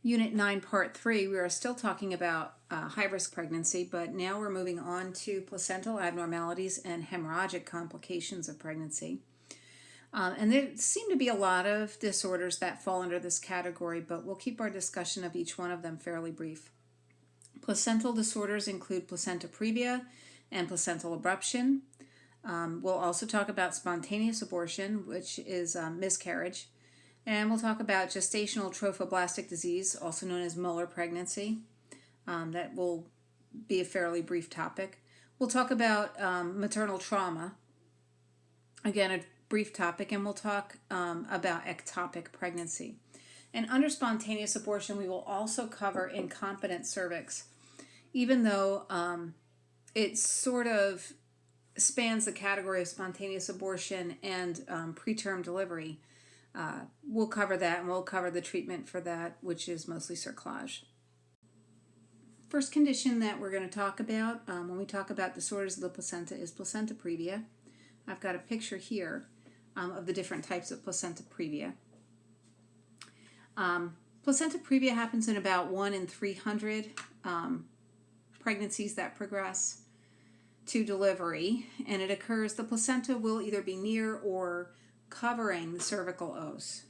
Unit 9, Part 3, we are still talking about high-risk pregnancy, but now we're moving on to placental abnormalities and hemorrhagic complications of pregnancy. And there seem to be a lot of disorders that fall under this category, but we'll keep our discussion of each one of them fairly brief. Placental disorders include placenta previa and placental abruption. We'll also talk about spontaneous abortion, which is miscarriage. And we'll talk about gestational trophoblastic disease, also known as Muller pregnancy. That will be a fairly brief topic. We'll talk about maternal trauma, again, a brief topic, and we'll talk about ectopic pregnancy. And under spontaneous abortion, we will also cover incompetent cervix, even though it sort of spans the category of spontaneous abortion and preterm delivery. We'll cover that, and we'll cover the treatment for that, which is mostly cerclage. First condition that we're going to talk about when we talk about disorders of the placenta is placenta previa. I've got a picture here of the different types of placenta previa. Placenta previa happens in about 1 in 300 pregnancies that progress to delivery, and it occurs, the placenta will either be near or covering the cervical os.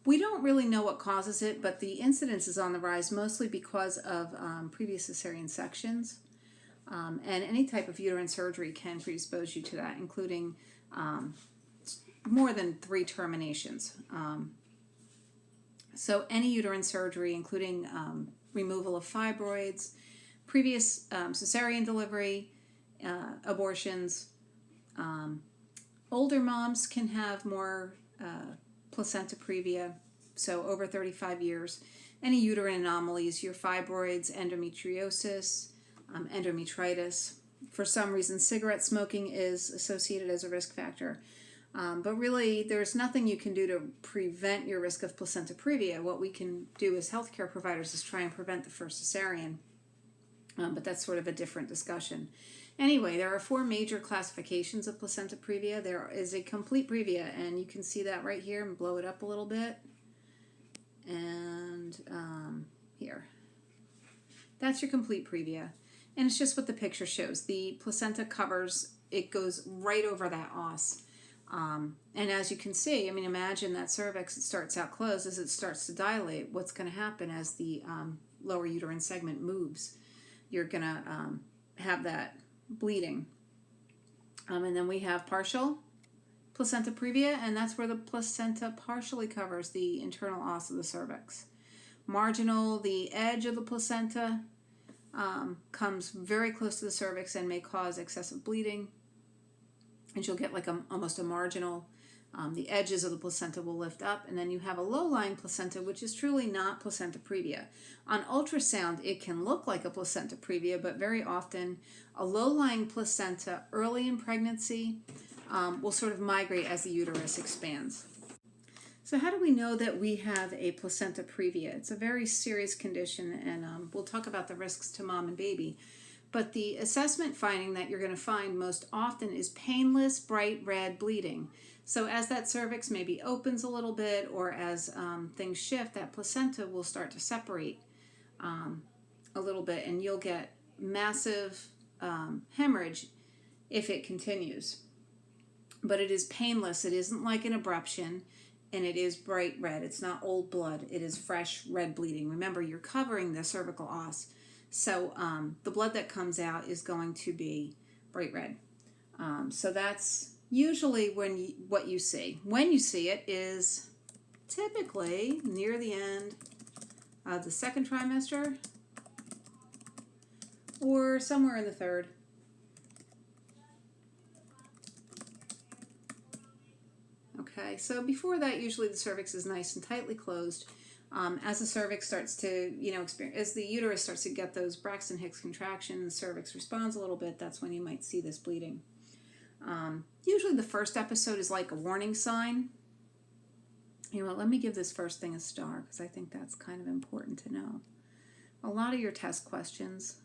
We don't really know what causes it, but the incidence is on the rise mostly because of previous cesarean sections, and any type of uterine surgery can predispose you to that, including more than 3 terminations. So any uterine surgery, including removal of fibroids, previous cesarean delivery, abortions. Older moms can have more placenta previa, so over 35 years. Any uterine anomalies, your fibroids, endometriosis, endometritis. For some reason, cigarette smoking is associated as a risk factor. But really, there's nothing you can do to prevent your risk of placenta previa. What we can do as healthcare providers is try and prevent the first cesarean. But that's sort of a different discussion. Anyway, there are 4 major classifications of placenta previa. There is a complete previa, and you can see that right here, and blow it up a little bit. And here. That's your complete previa. And it's just what the picture shows. The placenta covers, it goes right over that os. And as you can see, I mean, imagine that cervix, it starts out closed. As it starts to dilate, what's going to happen as the lower uterine segment moves? You're going to have that bleeding. And then we have partial placenta previa, and that's where the placenta partially covers the internal os of the cervix. Marginal, the edge of the placenta comes very close to the cervix and may cause excessive bleeding. And you'll get like almost a marginal. The edges of the placenta will lift up, and then you have a low-lying placenta, which is truly not placenta previa. On ultrasound, it can look like a placenta previa, but very often a low-lying placenta early in pregnancy will sort of migrate as the uterus expands. So how do we know that we have a placenta previa? It's a very serious condition, and we'll talk about the risks to mom and baby. But the assessment finding that you're going to find most often is painless, bright red bleeding. So as that cervix maybe opens a little bit, or as things shift, that placenta will start to separate a little bit, and you'll get massive hemorrhage if it continues. But it is painless. It isn't like an abruption, and it is bright red. It's not old blood. It is fresh red bleeding. Remember, you're covering the cervical os. So the blood that comes out is going to be bright red. So that's usually what you see. When you see it is typically near the end of the 2nd trimester or somewhere in the 3rd. Okay, so before that, usually the cervix is nice and tightly closed. As the cervix starts to, as the uterus starts to get those Braxton Hicks contractions, the cervix responds a little bit, that's when you might see this bleeding. Usually the first episode is like a warning sign. You know what, let me give this first thing a star, because I think that's kind of important to know. A lot of your test questions,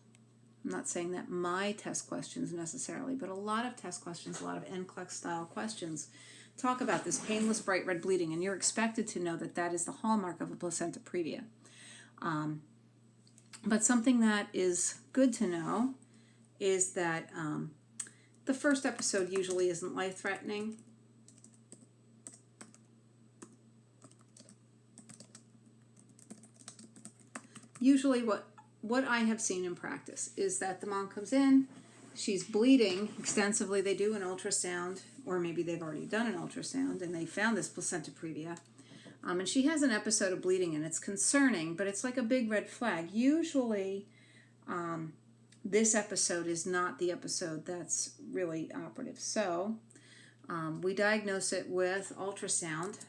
I'm not saying that my test questions necessarily, but a lot of test questions, a lot of NCLEX style questions, talk about this painless bright red bleeding, and you're expected to know that that is the hallmark of a placenta previa. But something that is good to know is that the first episode usually isn't life-threatening. Usually what I have seen in practice is that the mom comes in, she's bleeding extensively, they do an ultrasound, or maybe they've already done an ultrasound and they found this placenta previa, and she has an episode of bleeding and it's concerning, but it's like a big red flag. Usually this episode is not the episode that's really operative. So we diagnose it with ultrasound.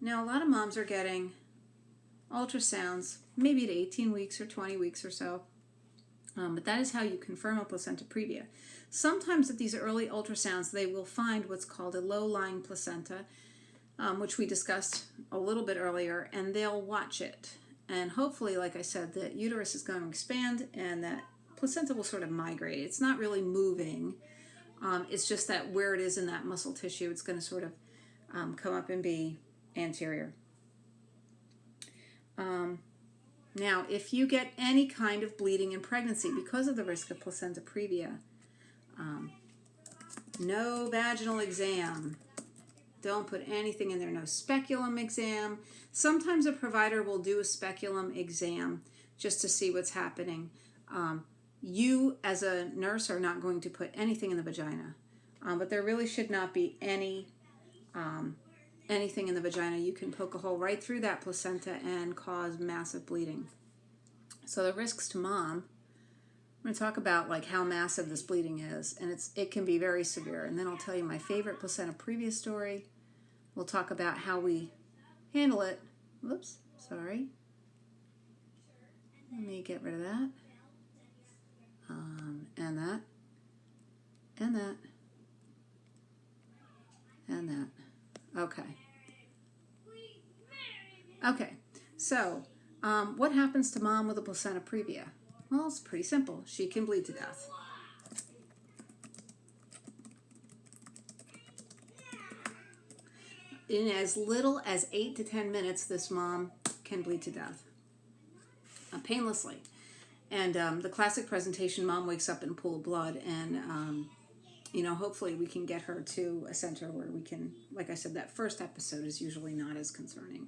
Now a lot of moms are getting ultrasounds maybe at 18 weeks or 20 weeks or so, but that is how you confirm a placenta previa. Sometimes at these early ultrasounds they will find what's called a low-lying placenta, which we discussed a little bit earlier, and they'll watch it, and hopefully, like I said, the uterus is going to expand and that placenta will sort of migrate. It's not really moving, it's just that where it is in that muscle tissue, it's going to sort of come up and be anterior. Now, if you get any kind of bleeding in pregnancy because of the risk of placenta previa, no vaginal exam. Don't put anything in there. No speculum exam. Sometimes a provider will do a speculum exam just to see what's happening. You, as a nurse, are not going to put anything in the vagina, but there really should not be anything in the vagina. You can poke a hole right through that placenta and cause massive bleeding. So the risks to mom, I'm going to talk about like how massive this bleeding is, and it can be very severe. And then I'll tell you my favorite placenta previa story. We'll talk about how we handle it. Whoops, sorry. Let me get rid of that. And that. And that. And that. Okay. Okay, so what happens to mom with a placenta previa? Well, it's pretty simple. She can bleed to death. In as little as 8 to 10 minutes, this mom can bleed to death painlessly. And the classic presentation, mom wakes up in a pool of blood, and hopefully we can get her to a center where we can, like I said, that first episode is usually not as concerning.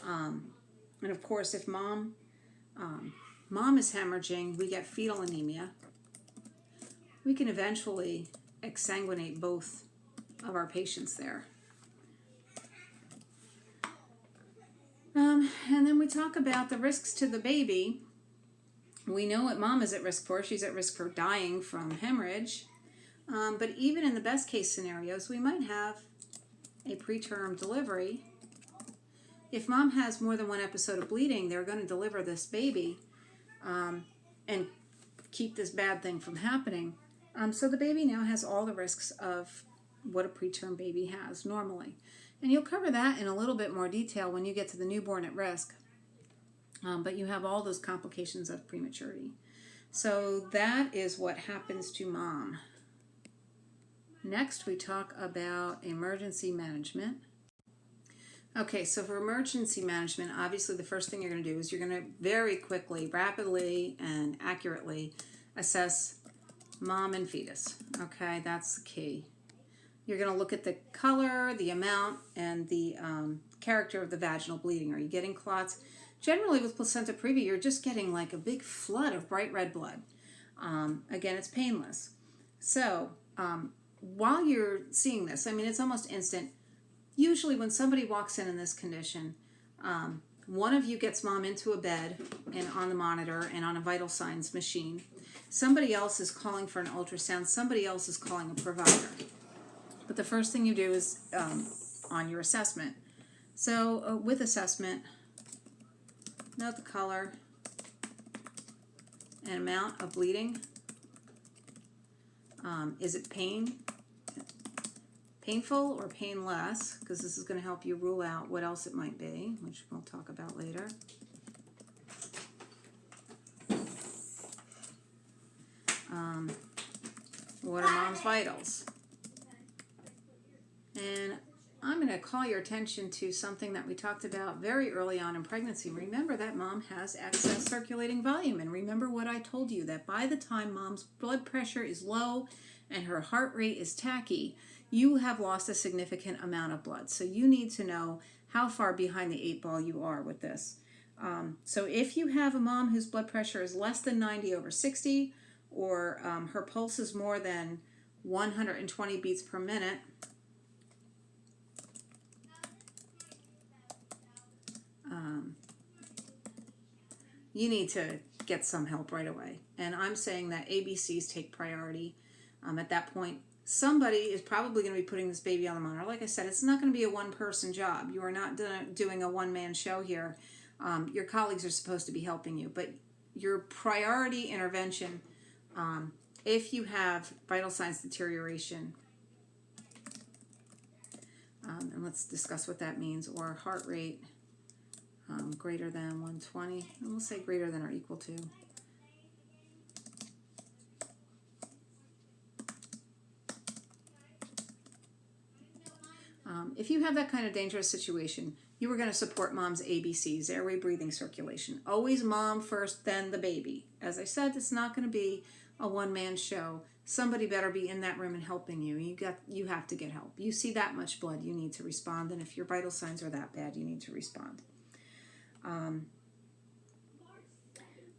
And of course, if mom is hemorrhaging, we get fetal anemia. We can eventually exsanguinate both of our patients there. And then we talk about the risks to the baby. We know what mom is at risk for. She's at risk for dying from hemorrhage. But even in the best case scenarios, we might have a preterm delivery. If mom has more than one episode of bleeding, they're going to deliver this baby and keep this bad thing from happening. So the baby now has all the risks of what a preterm baby has normally. And you'll cover that in a little bit more detail when you get to the newborn at risk. But you have all those complications of prematurity. So that is what happens to mom. Next, we talk about emergency management. Okay, so for emergency management, obviously the first thing you're going to do is you're going to very quickly, rapidly, and accurately assess mom and fetus. Okay, that's the key. You're going to look at the color, the amount, and the character of the vaginal bleeding. Are you getting clots? Generally with placenta previa, you're just getting like a big flood of bright red blood. Again, it's painless. So while you're seeing this, I mean, it's almost instant. Usually when somebody walks in this condition, one of you gets mom into a bed and on the monitor and on a vital signs machine. Somebody else is calling for an ultrasound. Somebody else is calling a provider. But the first thing you do is on your assessment. So with assessment, note the color and amount of bleeding. Is it painful or painless? Because this is going to help you rule out what else it might be, which we'll talk about later. What are mom's vitals? And I'm going to call your attention to something that we talked about very early on in pregnancy. Remember that mom has excess circulating volume. And remember what I told you, that by the time mom's blood pressure is low and her heart rate is tachy, you have lost a significant amount of blood. So you need to know how far behind the 8 ball you are with this. So if you have a mom whose blood pressure is less than 90/60, or her pulse is more than 120 beats per minute, you need to get some help right away. And I'm saying that ABCs take priority. At that point, somebody is probably going to be putting this baby on the monitor. Like I said, it's not going to be a one-person job. You are not doing a one-man show here. Your colleagues are supposed to be helping you. But your priority intervention, if you have vital signs deterioration, and let's discuss what that means, or heart rate greater than 120, and we'll say greater than or equal to. If you have that kind of dangerous situation, you are going to support mom's ABCs, airway, breathing, circulation. Always mom first, then the baby. As I said, it's not going to be a one-man show. Somebody better be in that room and helping you. You have to get help. You see that much blood, you need to respond. And if your vital signs are that bad, you need to respond.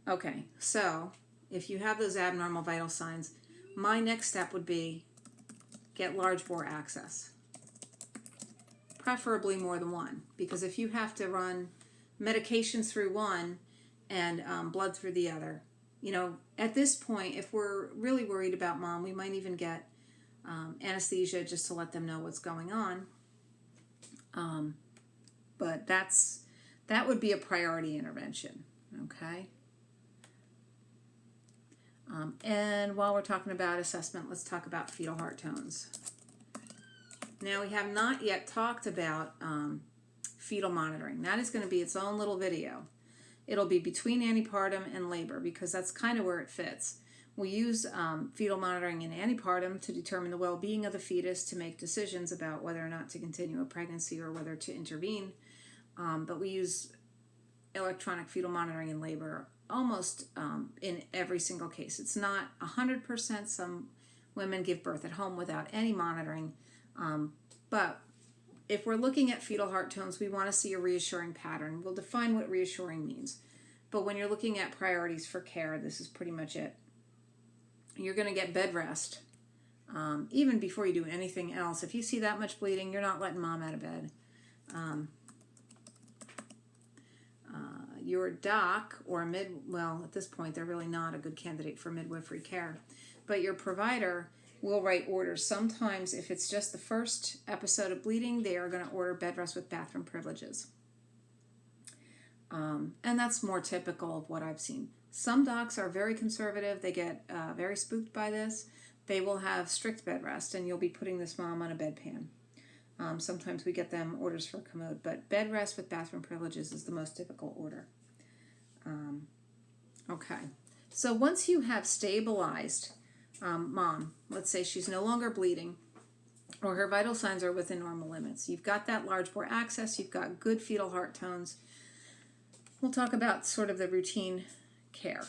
Okay, so if you have those abnormal vital signs, my next step would be get large bore access. Preferably more than one, because if you have to run medications through one and blood through the other, at this point, if we're really worried about mom, we might even get anesthesia just to let them know what's going on. But that would be a priority intervention, okay? And while we're talking about assessment, let's talk about fetal heart tones. Now, we have not yet talked about fetal monitoring. That is going to be its own little video. It'll be between antepartum and labor, because that's kind of where it fits. We use fetal monitoring in antepartum to determine the well-being of the fetus, to make decisions about whether or not to continue a pregnancy or whether to intervene. But we use electronic fetal monitoring in labor almost in every single case. It's not 100%. Some women give birth at home without any monitoring. But if we're looking at fetal heart tones, we want to see a reassuring pattern. We'll define what reassuring means. But when you're looking at priorities for care, this is pretty much it. You're going to get bed rest. Even before you do anything else. If you see that much bleeding, you're not letting mom out of bed. Your doc or at this point, they're really not a good candidate for midwifery care. But your provider will write orders. Sometimes, if it's just the first episode of bleeding, they are going to order bed rest with bathroom privileges. And that's more typical of what I've seen. Some docs are very conservative. They get very spooked by this. They will have strict bed rest, and you'll be putting this mom on a bedpan. Sometimes we get them orders for commode, but bed rest with bathroom privileges is the most typical order. Okay, so once you have stabilized mom, let's say she's no longer bleeding, or her vital signs are within normal limits, you've got that large bore access, you've got good fetal heart tones, we'll talk about sort of the routine care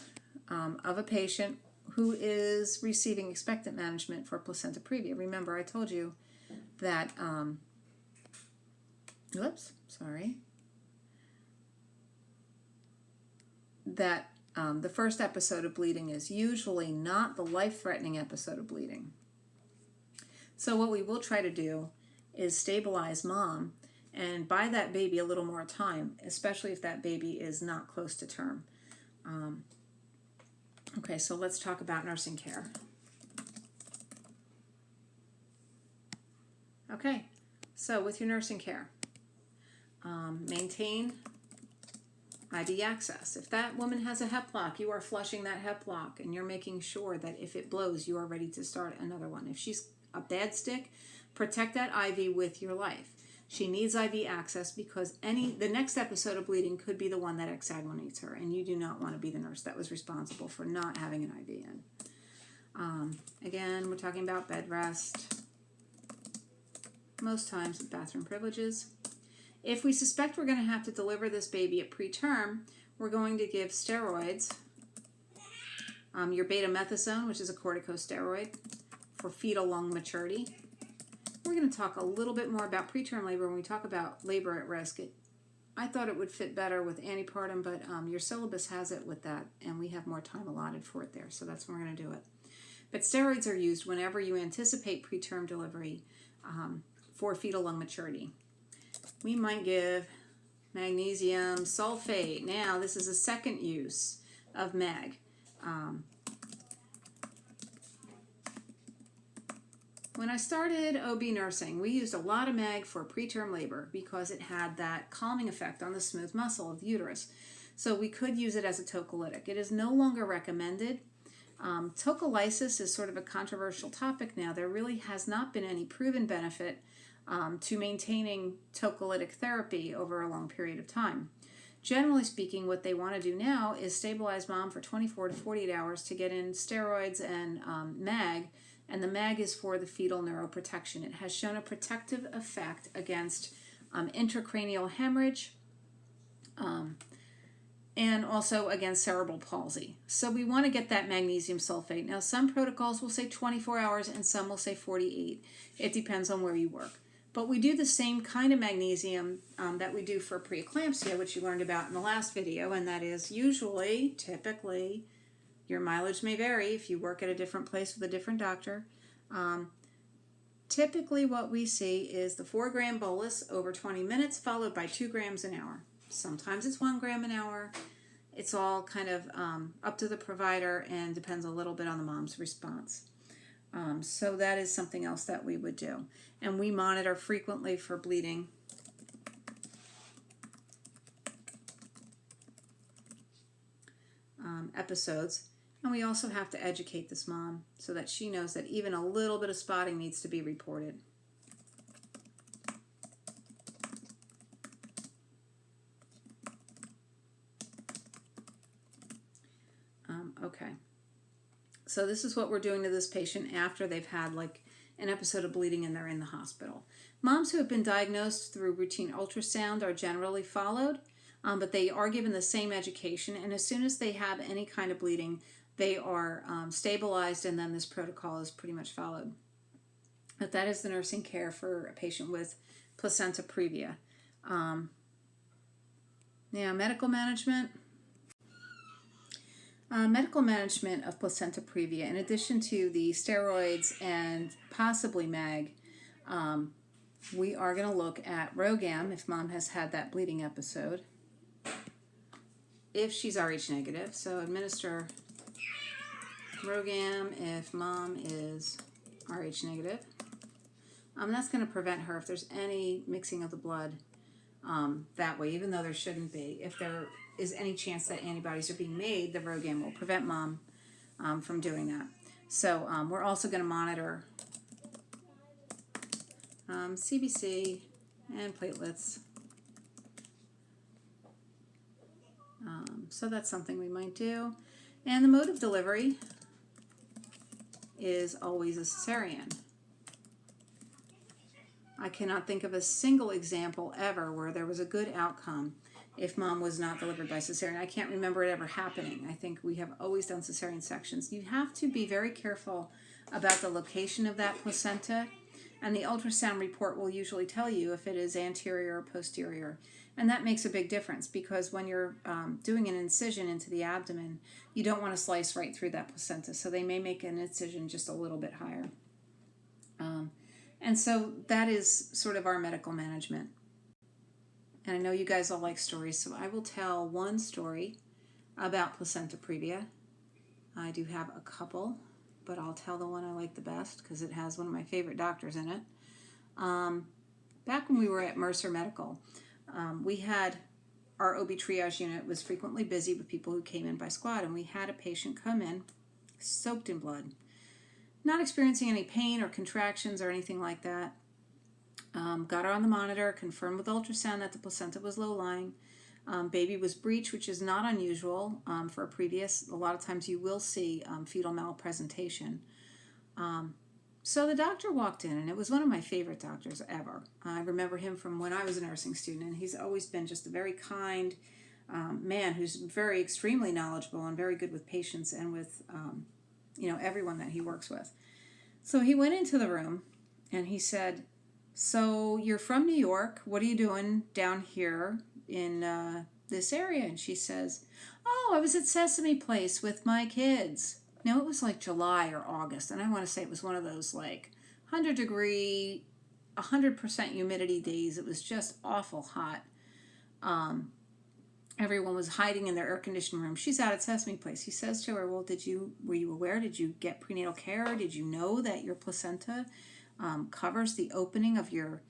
of a patient who is receiving expectant management for placenta previa. Remember, I told you that, that the first episode of bleeding is usually not the life-threatening episode of bleeding. So what we will try to do is stabilize mom and buy that baby a little more time, especially if that baby is not close to term. Okay, so let's talk about nursing care. Okay, so with your nursing care, maintain IV access. If that woman has a HEP lock, you are flushing that HEP lock, and you're making sure that if it blows, you are ready to start another one. If she's a bad stick, protect that IV with your life. She needs IV access because the next episode of bleeding could be the one that exsanguinates her, and you do not want to be the nurse that was responsible for not having an IV in. Again, we're talking about bed rest. most times with bathroom privileges. If we suspect we're going to have to deliver this baby at preterm, we're going to give steroids, your betamethasone, which is a corticosteroid, for fetal lung maturity. We're going to talk a little bit more about preterm labor when we talk about labor at risk. I thought it would fit better with antepartum, but your syllabus has it with that, and we have more time allotted for it there, so that's when we're going to do it. But steroids are used whenever you anticipate preterm delivery for fetal lung maturity. We might give magnesium sulfate. Now, this is a second use of mag. When I started OB nursing, we used a lot of mag for preterm labor because it had that calming effect on the smooth muscle of the uterus. So we could use it as a tocolytic. It is no longer recommended. Tocolysis is sort of a controversial topic now. There really has not been any proven benefit to maintaining tocolytic therapy over a long period of time. Generally speaking, what they want to do now is stabilize mom for 24 to 48 hours to get in steroids and mag, and the mag is for the fetal neuroprotection. It has shown a protective effect against intracranial hemorrhage, and also against cerebral palsy. So we want to get that magnesium sulfate. Now, some protocols will say 24 hours and some will say 48. It depends on where you work. But we do the same kind of magnesium that we do for preeclampsia, which you learned about in the last video, and that is usually, typically, your mileage may vary if you work at a different place with a different doctor. Typically what we see is the 4-gram bolus over 20 minutes followed by 2 grams an hour. Sometimes it's 1 gram an hour. It's all kind of up to the provider and depends a little bit on the mom's response. So that is something else that we would do. And we monitor frequently for bleeding. Episodes. And we also have to educate this mom so that she knows that even a little bit of spotting needs to be reported. Okay, so this is what we're doing to this patient after they've had like an episode of bleeding and they're in the hospital. Moms who have been diagnosed through routine ultrasound are generally followed, but they are given the same education, and as soon as they have any kind of bleeding, they are stabilized, and then this protocol is pretty much followed. But that is the nursing care for a patient with placenta previa. Now, medical management. Medical management of placenta previa, in addition to the steroids and possibly mag, we are going to look at RhoGAM if mom has had that bleeding episode. If she's Rh negative, so administer RhoGAM if mom is Rh negative. That's going to prevent her if there's any mixing of the blood that way, even though there shouldn't be. If there is any chance that antibodies are being made, the RhoGAM will prevent mom from doing that. So we're also going to monitor CBC and platelets. So that's something we might do. And the mode of delivery is always a cesarean. I cannot think of a single example ever where there was a good outcome if mom was not delivered by cesarean. I can't remember it ever happening. I think we have always done cesarean sections. You have to be very careful about the location of that placenta, and the ultrasound report will usually tell you if it is anterior or posterior. And that makes a big difference because when you're doing an incision into the abdomen, you don't want to slice right through that placenta, so they may make an incision just a little bit higher. And so that is sort of our medical management. And I know you guys all like stories, so I will tell one story about placenta previa. I do have a couple, but I'll tell the one I like the best because it has one of my favorite doctors in it. Back when we were at Mercer Medical, we had our OB triage unit was frequently busy with people who came in by squad, and we had a patient come in soaked in blood, not experiencing any pain or contractions or anything like that. Got her on the monitor, confirmed with ultrasound that the placenta was low-lying. Baby was breech, which is not unusual for a previous. A lot of times you will see fetal malpresentation. So the doctor walked in, and it was one of my favorite doctors ever. I remember him from when I was a nursing student, and he's always been just a very kind man who's very extremely knowledgeable and very good with patients and with everyone that he works with. So he went into the room, and he said, "So you're from New York. What are you doing down here in this area?" And she says, "Oh, I was at Sesame Place with my kids." Now, it was like July or August, and I want to say it was one of those like 100-degree, 100% humidity days. It was just awful hot. Everyone was hiding in their air-conditioned room. She's out at Sesame Place. He says to her, "Well, were you aware? Did you get prenatal care? Did you know that your placenta covers the opening of your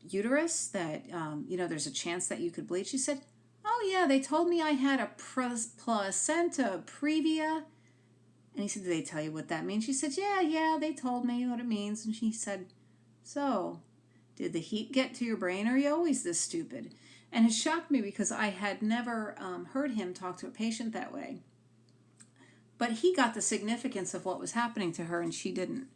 uterus, that there's a chance that you could bleed?" She said, "Oh yeah, they told me I had a placenta previa." And he said, "Did they tell you what that means?" She said, yeah, they told me what it means." And she said, "So, did the heat get to your brain, or are you always this stupid?" And it shocked me because I had never heard him talk to a patient that way. But he got the significance of what was happening to her, and she didn't.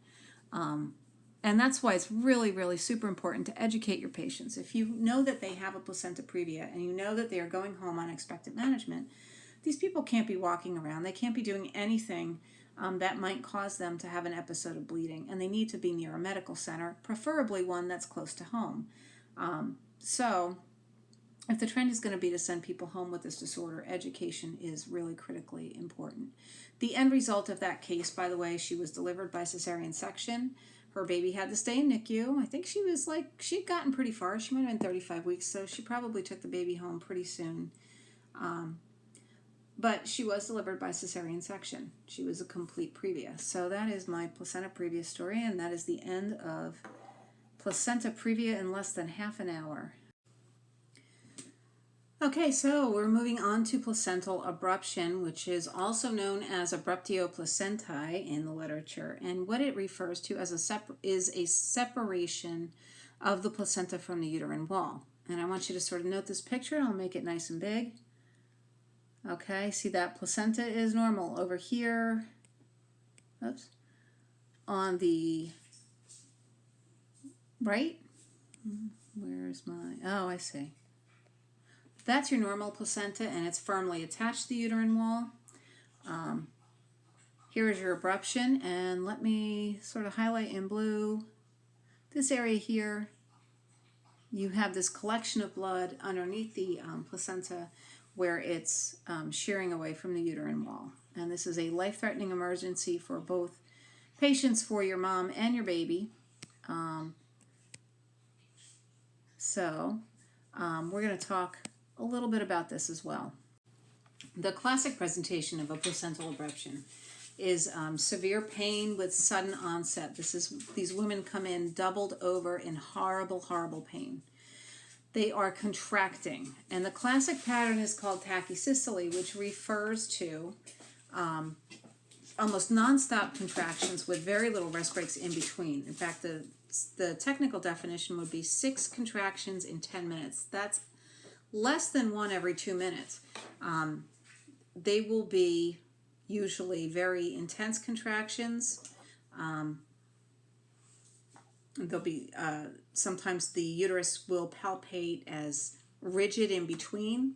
And that's why it's really, really super important to educate your patients. If you know that they have a placenta previa and you know that they are going home on expectant management, these people can't be walking around. They can't be doing anything that might cause them to have an episode of bleeding. And they need to be near a medical center, preferably one that's close to home. So if the trend is going to be to send people home with this disorder, education is really critically important. The end result of that case, by the way, she was delivered by cesarean section. Her baby had to stay in NICU. I think she'd gotten pretty far. She might have been 35 weeks, so she probably took the baby home pretty soon. But she was delivered by cesarean section. She was a complete previa. So that is my placenta previa story, and that is the end of placenta previa in less than half an hour. Okay, so we're moving on to placental abruption, which is also known as abruptio placentae in the literature. And what it refers to as is a separation of the placenta from the uterine wall. And I want you to sort of note this picture, and I'll make it nice and big. Okay, see that placenta is normal over here. Oops. On the right. Where's my, oh, I see. That's your normal placenta, and it's firmly attached to the uterine wall. Here is your abruption, and let me sort of highlight in blue this area here. You have this collection of blood underneath the placenta where it's shearing away from the uterine wall. And this is a life-threatening emergency for both patients, for your mom and your baby. We're going to talk a little bit about this as well. The classic presentation of a placental abruption is severe pain with sudden onset. These women come in doubled over in horrible, horrible pain. They are contracting, and the classic pattern is called tachysystole, which refers to almost nonstop contractions with very little rest breaks in between. In fact, the technical definition would be 6 contractions in 10 minutes. That's less than 1 every 2 minutes. They will be usually very intense contractions. There'll be sometimes the uterus will palpate as rigid in between.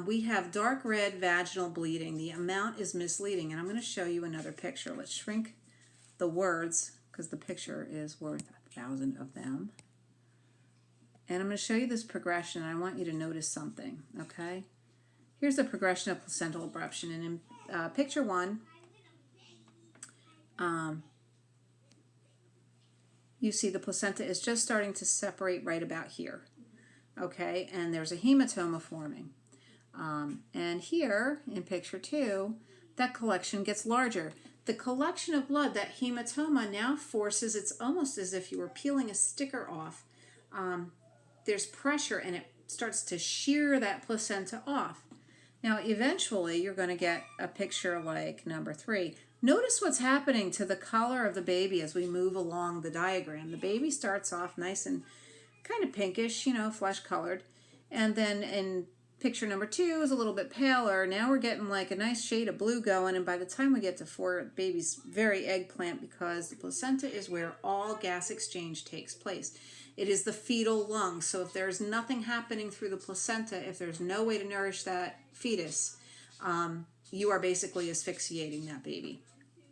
We have dark red vaginal bleeding. The amount is misleading, and I'm going to show you another picture. Let's shrink the words because the picture is worth 1,000 of them. And I'm going to show you this progression, and I want you to notice something, okay? Here's the progression of placental abruption, and in picture 1, you see the placenta is just starting to separate right about here, okay? And there's a hematoma forming. And here, in picture 2, that collection gets larger. The collection of blood, that hematoma now forces, it's almost as if you were peeling a sticker off. There's pressure, and it starts to shear that placenta off. Now, eventually, you're going to get a picture like number 3. Notice what's happening to the color of the baby as we move along the diagram. The baby starts off nice and kind of pinkish, flesh-colored. And then in Picture number 2 is a little bit paler. Now we're getting like a nice shade of blue going, and by the time we get to 4, baby's very eggplant because the placenta is where all gas exchange takes place. It is the fetal lung, so if there's nothing happening through the placenta, if there's no way to nourish that fetus, you are basically asphyxiating that baby,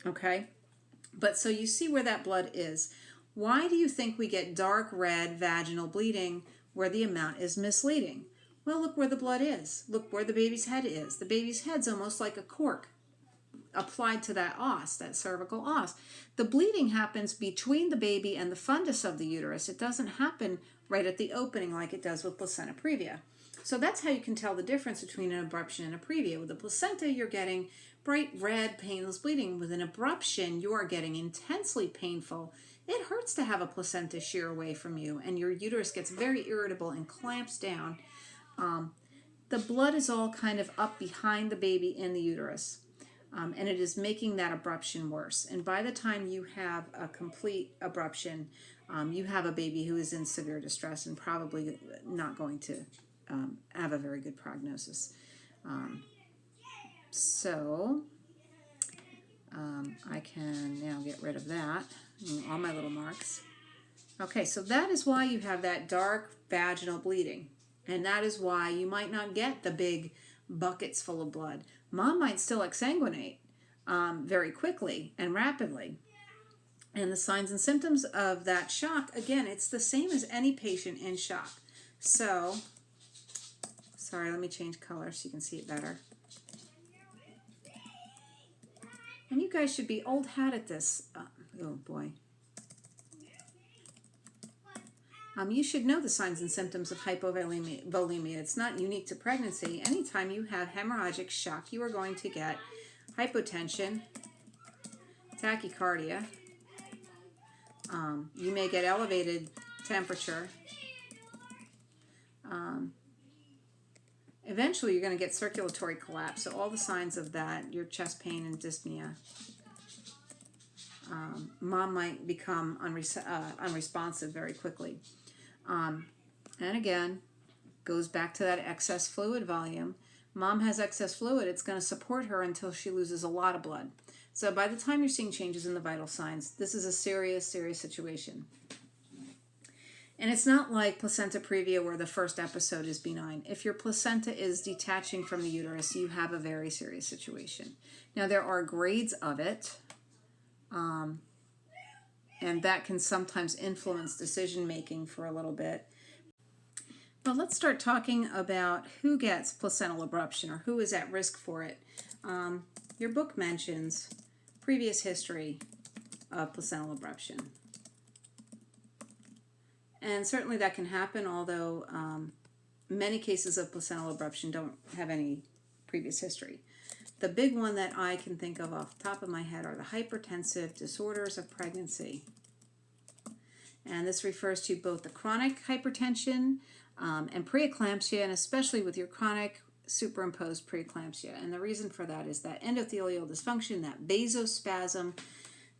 okay? But so you see where that blood is. Why do you think we get dark red vaginal bleeding where the amount is misleading? Well, look where the blood is. Look where the baby's head is. The baby's head's almost like a cork applied to that os, that cervical os. The bleeding happens between the baby and the fundus of the uterus. It doesn't happen right at the opening like it does with placenta previa. So that's how you can tell the difference between an abruption and a previa. With the placenta, you're getting bright red, painless bleeding. With an abruption, you are getting intensely painful. It hurts to have a placenta shear away from you, and your uterus gets very irritable and clamps down. The blood is all kind of up behind the baby in the uterus, and it is making that abruption worse. And by the time you have a complete abruption, you have a baby who is in severe distress and probably not going to have a very good prognosis. I can now get rid of that, all my little marks. Okay, so that is why you have that dark vaginal bleeding. And that is why you might not get the big buckets full of blood. Mom might still exsanguinate very quickly and rapidly. And the signs and symptoms of that shock, again, it's the same as any patient in shock. So, sorry, let me change color so you can see it better. And you guys should be old hat at this. Oh boy. You should know the signs and symptoms of hypovolemia. It's not unique to pregnancy. Anytime you have hemorrhagic shock, you are going to get hypotension, tachycardia. You may get elevated temperature. Eventually, you're going to get circulatory collapse. So all the signs of that, your chest pain and dyspnea. Mom might become unresponsive very quickly. And again, goes back to that excess fluid volume. Mom has excess fluid. It's going to support her until she loses a lot of blood. So by the time you're seeing changes in the vital signs, this is a serious, serious situation. And it's not like placenta previa where the first episode is benign. If your placenta is detaching from the uterus, you have a very serious situation. Now, there are grades of it. And that can sometimes influence decision-making for a little bit. But let's start talking about who gets placental abruption or who is at risk for it. Your book mentions previous history of placental abruption. And certainly that can happen, although many cases of placental abruption don't have any previous history. The big one that I can think of off the top of my head are the hypertensive disorders of pregnancy. And this refers to both the chronic hypertension and preeclampsia, and especially with your chronic superimposed preeclampsia. And the reason for that is that endothelial dysfunction, that vasospasm.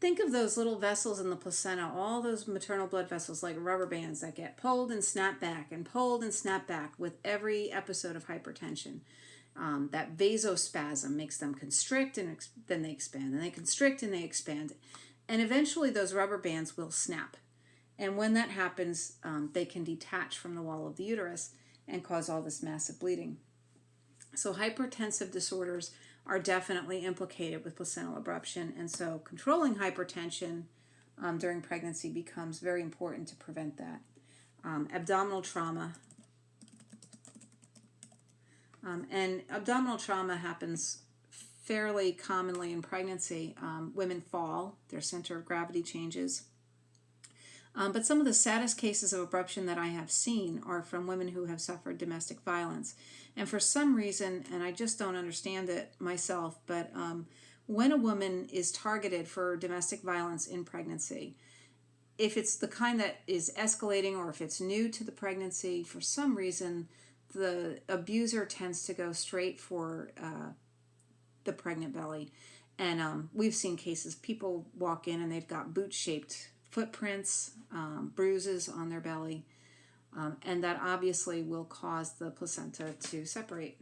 Think of those little vessels in the placenta, all those maternal blood vessels like rubber bands that get pulled and snap back and pulled and snap back with every episode of hypertension. That vasospasm makes them constrict and then they expand, and they constrict and they expand. And eventually those rubber bands will snap. And when that happens, they can detach from the wall of the uterus and cause all this massive bleeding. So hypertensive disorders are definitely implicated with placental abruption. And so controlling hypertension during pregnancy becomes very important to prevent that. Abdominal trauma. And abdominal trauma happens fairly commonly in pregnancy. Women fall, their center of gravity changes. But some of the saddest cases of abruption that I have seen are from women who have suffered domestic violence. And for some reason, and I just don't understand it myself, but when a woman is targeted for domestic violence in pregnancy, if it's the kind that is escalating or if it's new to the pregnancy, for some reason, the abuser tends to go straight for the pregnant belly. And we've seen cases, people walk in and they've got boot-shaped footprints, bruises on their belly. And that obviously will cause the placenta to separate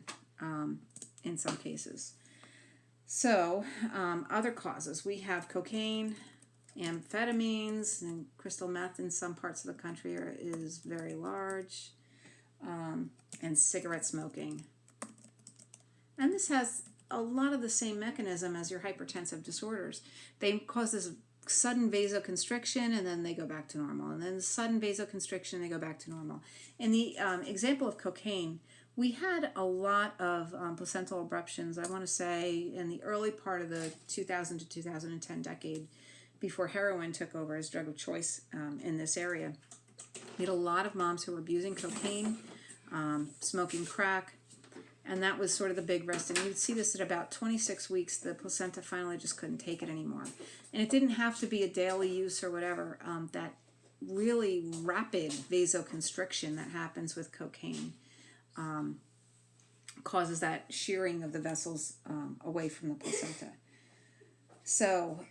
in some cases. So, other causes. We have cocaine, amphetamines, and crystal meth in some parts of the country is very large, and cigarette smoking. And this has a lot of the same mechanism as your hypertensive disorders. They cause this sudden vasoconstriction, and then they go back to normal, and then sudden vasoconstriction, they go back to normal. In the example of cocaine, we had a lot of placental abruptions, I want to say, in the early part of the 2000 to 2010 decade, before heroin took over as drug of choice in this area. We had a lot of moms who were abusing cocaine, smoking crack, and that was sort of the big risk. And you'd see this at about 26 weeks, the placenta finally just couldn't take it anymore. And it didn't have to be a daily use or whatever. That really rapid vasoconstriction that happens with cocaine causes that shearing of the vessels away from the placenta. So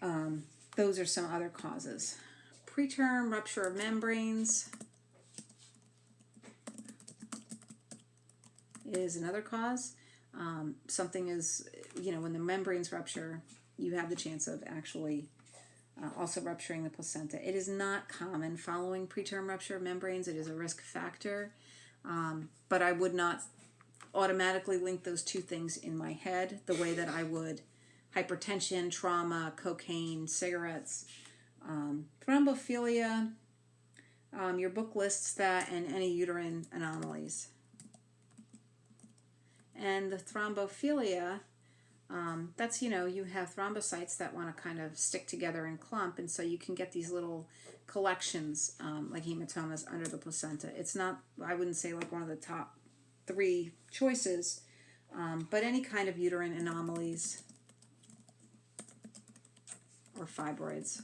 those are some other causes. Preterm rupture of membranes is another cause. Something is, when the membranes rupture, you have the chance of actually also rupturing the placenta. It is not common following preterm rupture of membranes. It is a risk factor, but I would not automatically link those two things in my head the way that I would hypertension, trauma, cocaine, cigarettes, thrombophilia. Your book lists that, and any uterine anomalies. And the thrombophilia, that's, you have thrombocytes that want to kind of stick together and clump, and so you can get these little collections, like hematomas under the placenta. It's not, I wouldn't say like one of the top 3 choices, but any kind of uterine anomalies or fibroids.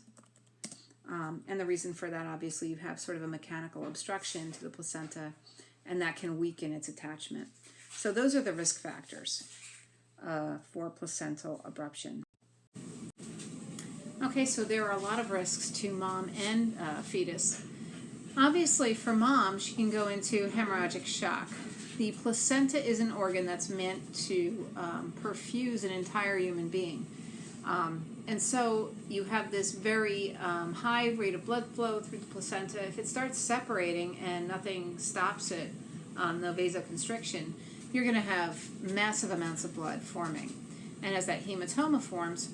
And the reason for that, obviously, you have sort of a mechanical obstruction to the placenta, and that can weaken its attachment. So those are the risk factors for placental abruption. Okay, so there are a lot of risks to mom and fetus. Obviously, for mom, she can go into hemorrhagic shock. The placenta is an organ that's meant to perfuse an entire human being. And so you have this very high rate of blood flow through the placenta. If it starts separating and nothing stops it, no vasoconstriction, you're going to have massive amounts of blood forming. And as that hematoma forms,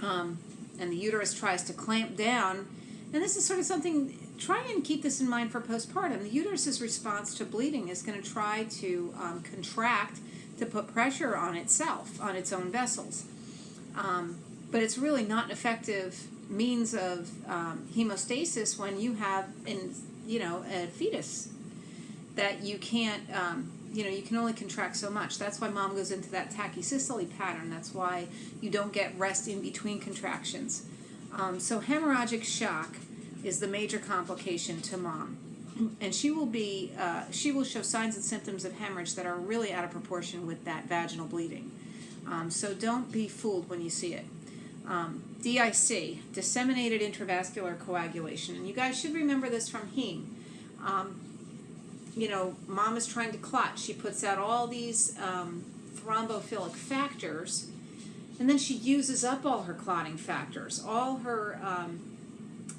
and the uterus tries to clamp down, and this is sort of something, try and keep this in mind for postpartum. The uterus's response to bleeding is going to try to contract to put pressure on itself, on its own vessels. But it's really not an effective means of hemostasis when you have, a fetus that you can't, you can only contract so much. That's why mom goes into that tachysystole pattern. That's why you don't get rest in between contractions. So hemorrhagic shock is the major complication to mom. And she will show signs and symptoms of hemorrhage that are really out of proportion with that vaginal bleeding. So don't be fooled when you see it. DIC, disseminated intravascular coagulation. And you guys should remember this from heme. Mom is trying to clot. She puts out all these thrombophilic factors, and then she uses up all her clotting factors. All her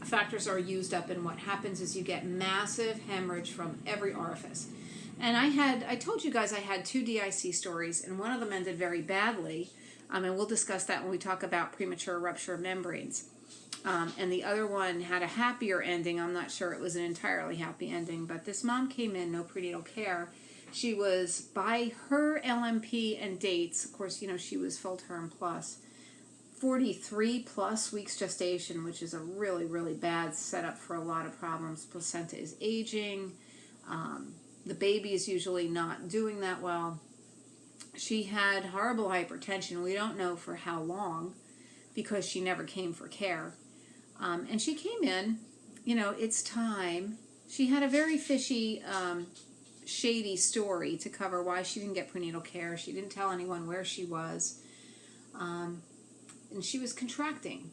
factors are used up, and what happens is you get massive hemorrhage from every orifice. And I told you guys I had 2 DIC stories, and one of them ended very badly, and we'll discuss that when we talk about premature rupture of membranes. And the other one had a happier ending. I'm not sure it was an entirely happy ending, but this mom came in, no prenatal care. She was, by her LMP and dates, of course, she was full term plus, 43 plus weeks gestation, which is a really, really bad setup for a lot of problems. Placenta is aging. The baby is usually not doing that well. She had horrible hypertension. We don't know for how long because she never came for care. And she came in, it's time. She had a very fishy, shady story to cover why she didn't get prenatal care. She didn't tell anyone where she was. And she was contracting,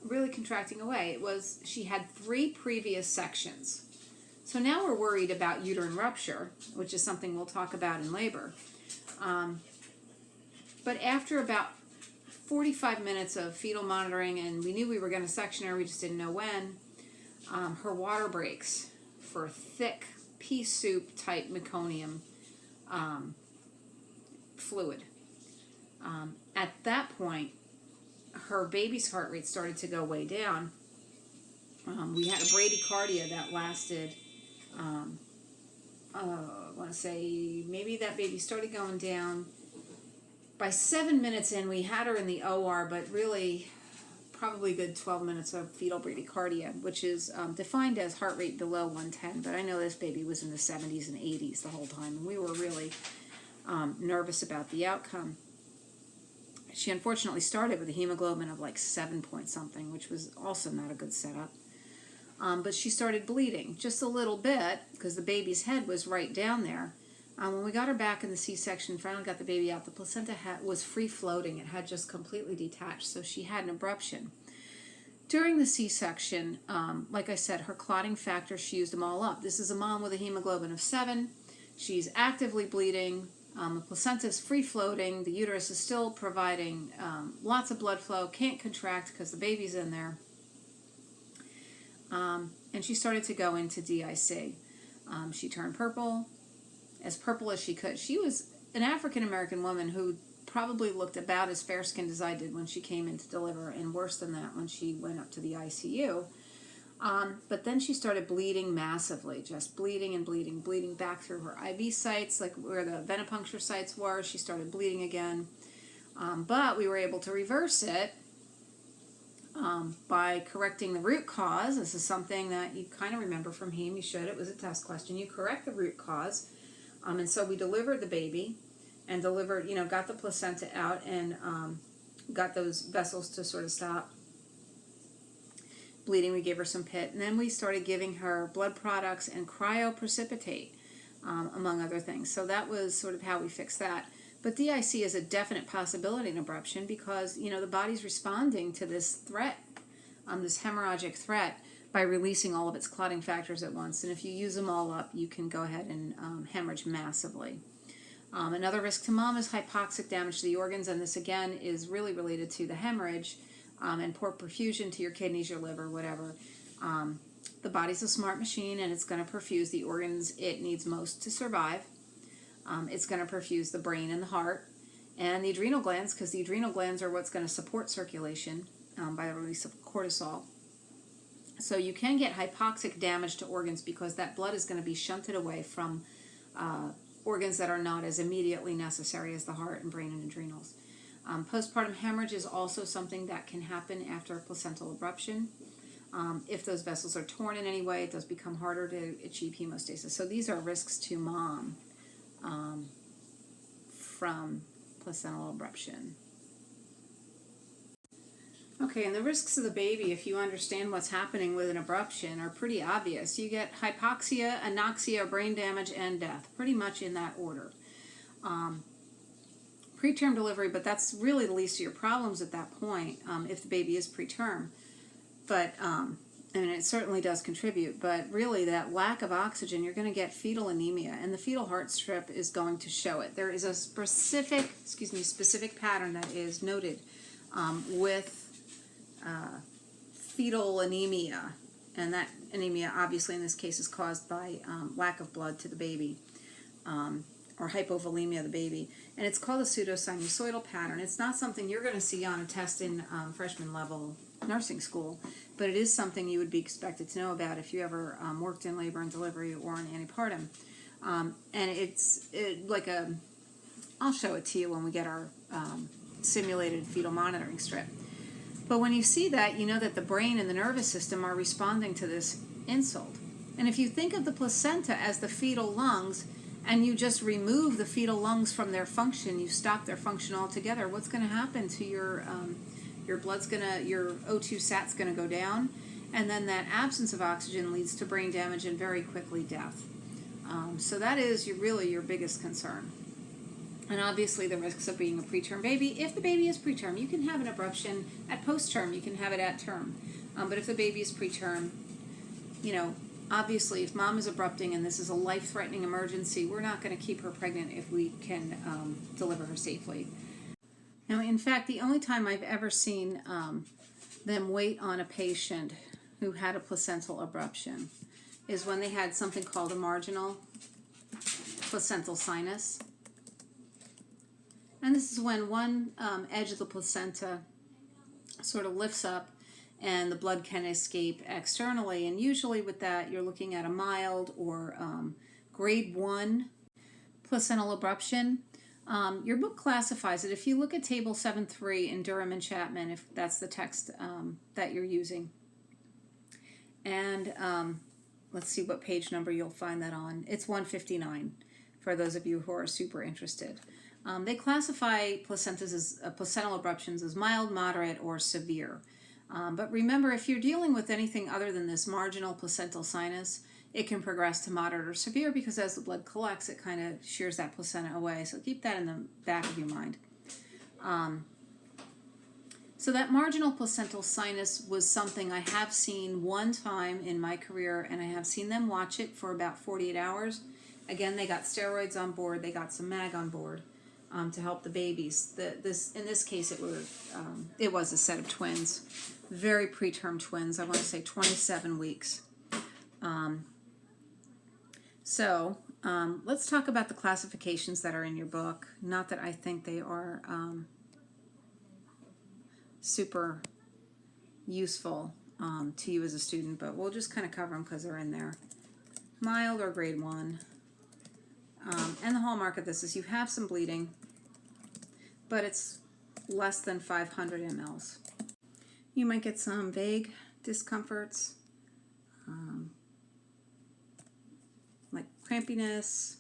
really contracting away. She had 3 previous sections. So So now we're worried about uterine rupture, which is something we'll talk about in labor. But after about 45 minutes of fetal monitoring, and we knew we were going to section her, we just didn't know when, her water breaks for thick pea soup type meconium fluid. At that point, her baby's heart rate started to go way down. We had a bradycardia that lasted, I want to say, maybe that baby started going down. By 7 minutes in, we had her in the OR, but really probably a good 12 minutes of fetal bradycardia, which is defined as heart rate below 110. But I know this baby was in the 70s and 80s the whole time, and we were really nervous about the outcome. She unfortunately started with a hemoglobin of like 7 point something, which was also not a good setup. But she started bleeding just a little bit because the baby's head was right down there. When we got her back in the C-section, finally got the baby out, the placenta was free-floating. It had just completely detached, so she had an abruption. During the C-section, like I said, her clotting factors, she used them all up. This is a mom with a hemoglobin of 7. She's actively bleeding. The placenta is free-floating. The uterus is still providing lots of blood flow, can't contract because the baby's in there. And she started to go into DIC. She turned purple as she could. She was an African-American woman who probably looked about as fair-skinned as I did when she came in to deliver, and worse than that when she went up to the ICU. But then she started bleeding massively, just bleeding and bleeding back through her IV sites, like where the venipuncture sites were. She started bleeding again. But we were able to reverse it by correcting the root cause. This is something that you kind of remember from heme. You should. It was a test question. You correct the root cause. And so we delivered the baby and got the placenta out and got those vessels to sort of stop bleeding. We gave her some pit. And then we started giving her blood products and cryoprecipitate, among other things. So that was sort of how we fixed that. But DIC is a definite possibility in abruption because, the body's responding to this threat, this hemorrhagic threat, by releasing all of its clotting factors at once. And if you use them all up, you can go ahead and hemorrhage massively. Another risk to mom is hypoxic damage to the organs, and this again is really related to the hemorrhage and poor perfusion to your kidneys, your liver, whatever. The body's a smart machine, and it's going to perfuse the organs it needs most to survive. It's going to perfuse the brain and the heart and the adrenal glands, because the adrenal glands are what's going to support circulation by the release of cortisol. So you can get hypoxic damage to organs because that blood is going to be shunted away from organs that are not as immediately necessary as the heart and brain and adrenals. Postpartum hemorrhage is also something that can happen after placental abruption. If those vessels are torn in any way, it does become harder to achieve hemostasis. So these are risks to mom from placental abruption. Okay, and the risks of the baby, if you understand what's happening with an abruption, are pretty obvious. You get hypoxia, anoxia, brain damage, and death, pretty much in that order. Preterm delivery, but that's really the least of your problems at that point, if the baby is preterm. But, and it certainly does contribute, but really that lack of oxygen, you're going to get fetal anemia, and the fetal heart strip is going to show it. There is a specific pattern that is noted with fetal anemia, and that anemia obviously in this case is caused by lack of blood to the baby, or hypovolemia of the baby, and it's called a pseudosinusoidal pattern. It's not something you're going to see on a test in freshman level nursing school, but it is something you would be expected to know about if you ever worked in labor and delivery or in antepartum. And it's like I'll show it to you when we get our simulated fetal monitoring strip. But when you see that, you know that the brain and the nervous system are responding to this insult. And if you think of the placenta as the fetal lungs, and you just remove the fetal lungs from their function, you stop their function altogether, what's going to happen to your your O2 sat's going to go down, and then that absence of oxygen leads to brain damage and very quickly death. So that is really your biggest concern. And obviously the risks of being a preterm baby. If the baby is preterm, you can have an abruption at post-term. You can have it at term. But if the baby is preterm, Obviously, if mom is abrupting and this is a life-threatening emergency, we're not going to keep her pregnant if we can deliver her safely. Now, in fact, the only time I've ever seen them wait on a patient who had a placental abruption is when they had something called a marginal placental sinus. And this is when one edge of the placenta sort of lifts up and the blood can escape externally. And usually with that, you're looking at a mild or grade 1 placental abruption. Your book classifies it. If you look at table 7.3 in Durham and Chapman, if that's the text that you're using. And let's see what page number you'll find that on. It's 159 for those of you who are super interested. They classify placentas as placental abruptions as mild, moderate, or severe. But remember, if you're dealing with anything other than this marginal placental sinus, it can progress to moderate or severe because as the blood collects, it kind of shears that placenta away. So keep that in the back of your mind. So that marginal placental sinus was something I have seen one time in my career, and I have seen them watch it for about 48 hours. Again, they got steroids on board. They got some MAG on board to help the babies. In this case, it was a set of twins, very preterm twins. I want to say 27 weeks. Let's talk about the classifications that are in your book. Not that I think they are super useful to you as a student, but we'll just kind of cover them because they're in there. Mild or grade 1. And the hallmark of this is you have some bleeding, but it's less than 500 mLs. You might get some vague discomforts, like crampiness,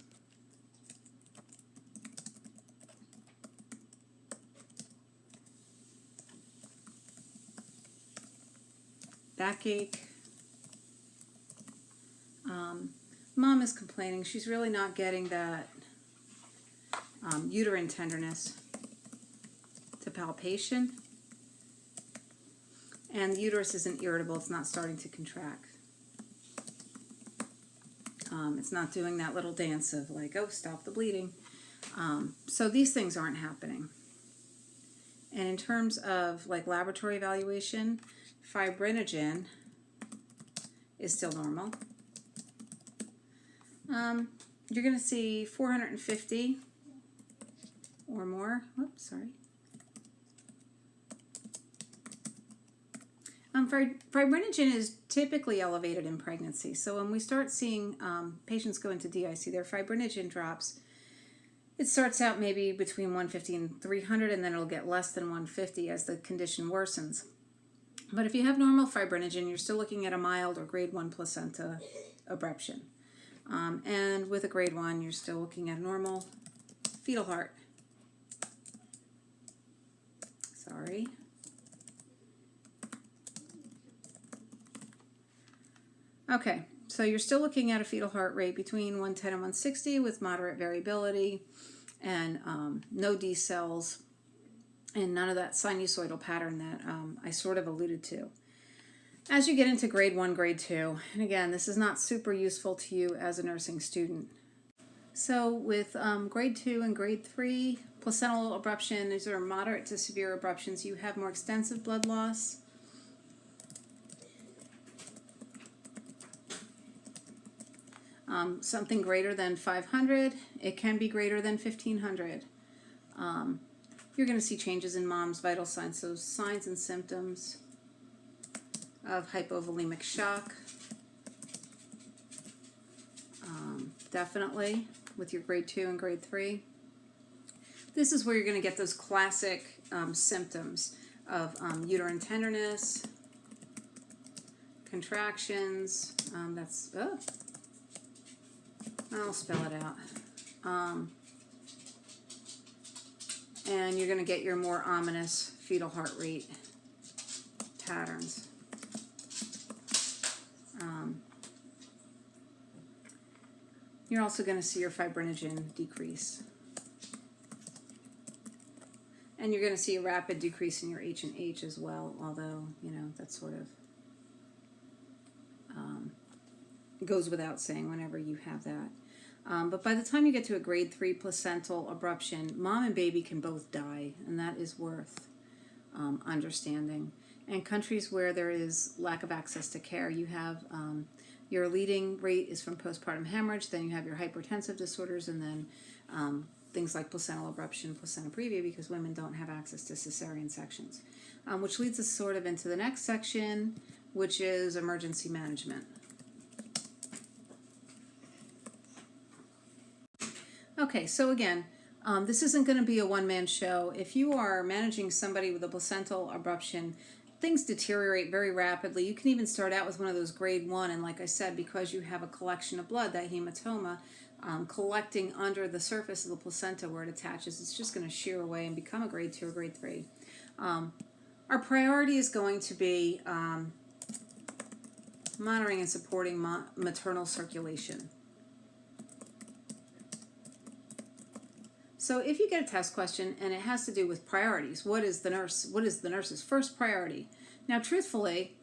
backache. Mom is complaining she's really not getting that uterine tenderness to palpation, and the uterus isn't irritable. It's not starting to contract. It's not doing that little dance of like, oh, stop the bleeding. So these things aren't happening. And in terms of like laboratory evaluation, fibrinogen is still normal. You're going to see 450 or more. Oops, sorry. Fibrinogen is typically elevated in pregnancy. So when we start seeing patients go into DIC, their fibrinogen drops. It starts out maybe between 150 and 300, and then it'll get less than 150 as the condition worsens. But if you have normal fibrinogen, you're still looking at a mild or grade 1 placenta abruption. And with a grade 1, you're still looking at a normal fetal heart. Sorry. Okay, so you're still looking at a fetal heart rate between 110 and 160 with moderate variability and no D cells and none of that sinusoidal pattern that I sort of alluded to. As you get into grade 1, grade 2, and again, this is not super useful to you as a nursing student. So with grade 2 and grade 3, placental abruption, these are moderate to severe abruptions. You have more extensive blood loss. Something greater than 500, it can be greater than 1500. You're going to see changes in mom's vital signs, so signs and symptoms of hypovolemic shock. Definitely with your grade 2 and grade 3. This is where you're going to get those classic symptoms of uterine tenderness, contractions. I'll spell it out. And you're going to get your more ominous fetal heart rate patterns. You're also going to see your fibrinogen decrease. And you're going to see a rapid decrease in your H and H as well, although, you know, that's sort of goes without saying whenever you have that. But by the time you get to a grade 3 placental abruption, mom and baby can both die, and that is worth understanding. And countries where there is lack of access to care, you have your leading rate is from postpartum hemorrhage, then you have your hypertensive disorders, and then things like placental abruption, placenta previa, because women don't have access to cesarean sections. Which leads us sort of into the next section, which is emergency management. Okay, so again, this isn't going to be a one-man show. If you are managing somebody with a placental abruption, things deteriorate very rapidly. You can even start out with one of those grade 1, and like I said, because you have a collection of blood, that hematoma, collecting under the surface of the placenta where it attaches, it's just going to shear away and become a grade 2 or grade 3. Our priority is going to be monitoring and supporting maternal circulation. So if you get a test question and it has to do with priorities, what is the nurse's first priority? Now, truthfully,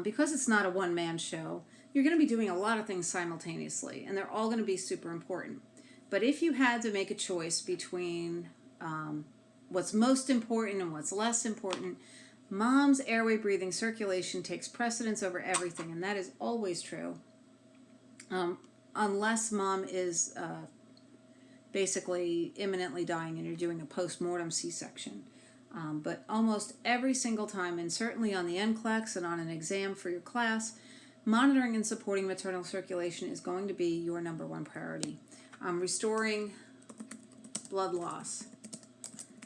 because it's not a one-man show, you're going to be doing a lot of things simultaneously, and they're all going to be super important. But if you had to make a choice between what's most important and what's less important, mom's airway, breathing, circulation takes precedence over everything, and that is always true, unless mom is basically imminently dying and you're doing a post-mortem C-section. But almost every single time, and certainly on the NCLEX and on an exam for your class, monitoring and supporting maternal circulation is going to be your number one priority. Restoring blood loss.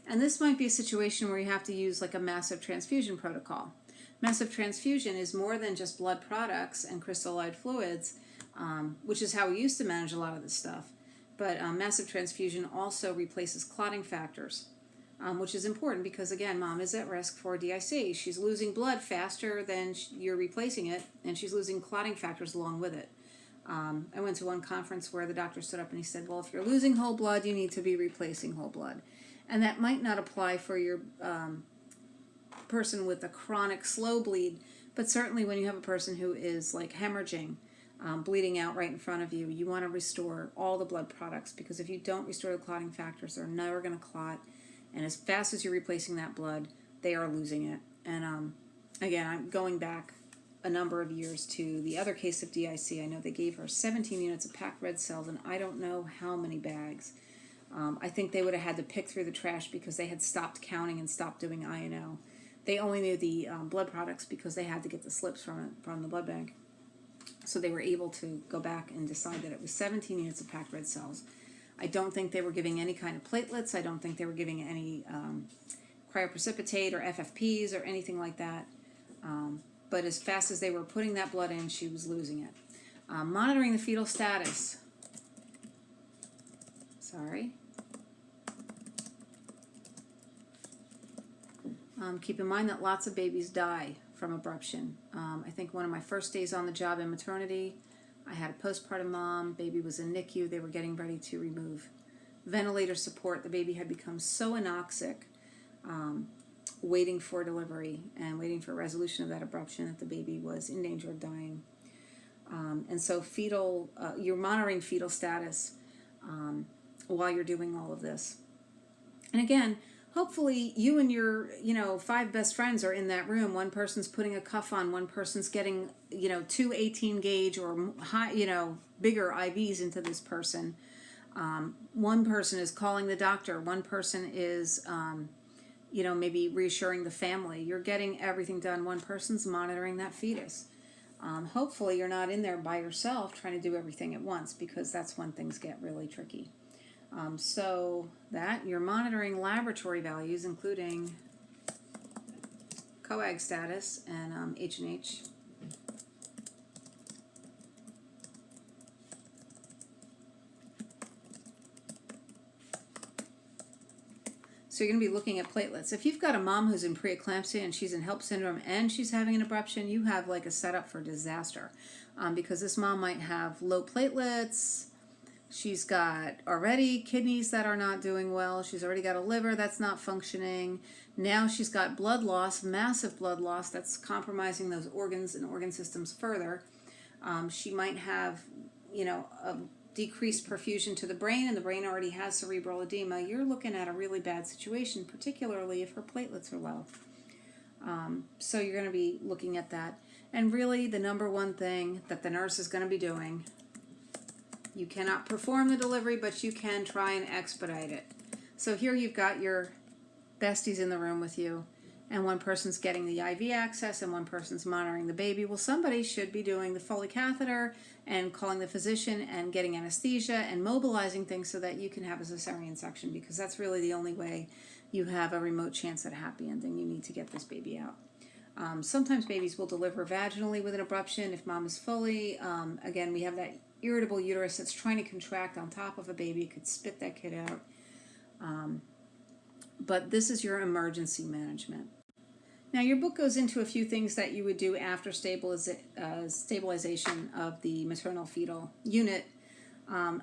And this might be a situation where you have to use like a massive transfusion protocol. Massive transfusion is more than just blood products and crystallized fluids, which is how we used to manage a lot of this stuff. But massive transfusion also replaces clotting factors, which is important because, again, mom is at risk for DIC. She's losing blood faster than you're replacing it, and she's losing clotting factors along with it. I went to one conference where the doctor stood up and he said, well, if you're losing whole blood, you need to be replacing whole blood. And that might not apply for your person with a chronic slow bleed, but certainly when you have a person who is like hemorrhaging, bleeding out right in front of you, you want to restore all the blood products, because if you don't restore the clotting factors, they're never going to clot, and as fast as you're replacing that blood, they are losing it. And again, I'm going back a number of years to the other case of DIC. I know they gave her 17 units of packed red cells, and I don't know how many bags. I think they would have had to pick through the trash because they had stopped counting and stopped doing I&O. They only knew the blood products because they had to get the slips from the blood bank. So they were able to go back and decide that it was 17 units of packed red cells. I don't think they were giving any kind of platelets. I don't think they were giving any cryoprecipitate or FFPs or anything like that. But as fast as they were putting that blood in, she was losing it. Monitoring the fetal status. Sorry. Keep in mind that lots of babies die from abruption. I think one of my first days on the job in maternity, I had a postpartum mom, baby was in NICU, they were getting ready to remove ventilator support. The baby had become so anoxic, waiting for delivery and waiting for resolution of that abruption, that the baby was in danger of dying. And so you're monitoring fetal status while you're doing all of this. And again, hopefully you and your, 5 best friends are in that room. One person's putting a cuff on, one person's getting, 2 18 gauge or high, bigger IVs into this person. One person is calling the doctor. One person is, maybe reassuring the family. You're getting everything done. One person's monitoring that fetus. Hopefully you're not in there by yourself trying to do everything at once, because that's when things get really tricky. So that you're monitoring laboratory values, including coag status and H&H. So you're going to be looking at platelets. If you've got a mom who's in preeclampsia and she's in HELP syndrome and she's having an abruption, you have like a setup for disaster, because this mom might have low platelets. She's got already kidneys that are not doing well. She's already got a liver that's not functioning. Now she's got blood loss, massive blood loss, that's compromising those organs and organ systems further. She might have, a decreased perfusion to the brain, and the brain already has cerebral edema. You're looking at a really bad situation, particularly if her platelets are low. So you're going to be looking at that. And really, the number one thing that the nurse is going to be doing, you cannot perform the delivery, but you can try and expedite it. So here you've got your besties in the room with you, and one person's getting the IV access and one person's monitoring the baby. Well, somebody should be doing the Foley catheter and calling the physician and getting anesthesia and mobilizing things so that you can have a cesarean section, because that's really the only way you have a remote chance at a happy ending. You need to get this baby out. Sometimes babies will deliver vaginally with an abruption if mom is Foley. Again, we have that irritable uterus that's trying to contract on top of a baby. It could spit that kid out. But this is your emergency management. Now, your book goes into a few things that you would do after stabilization of the maternal fetal unit.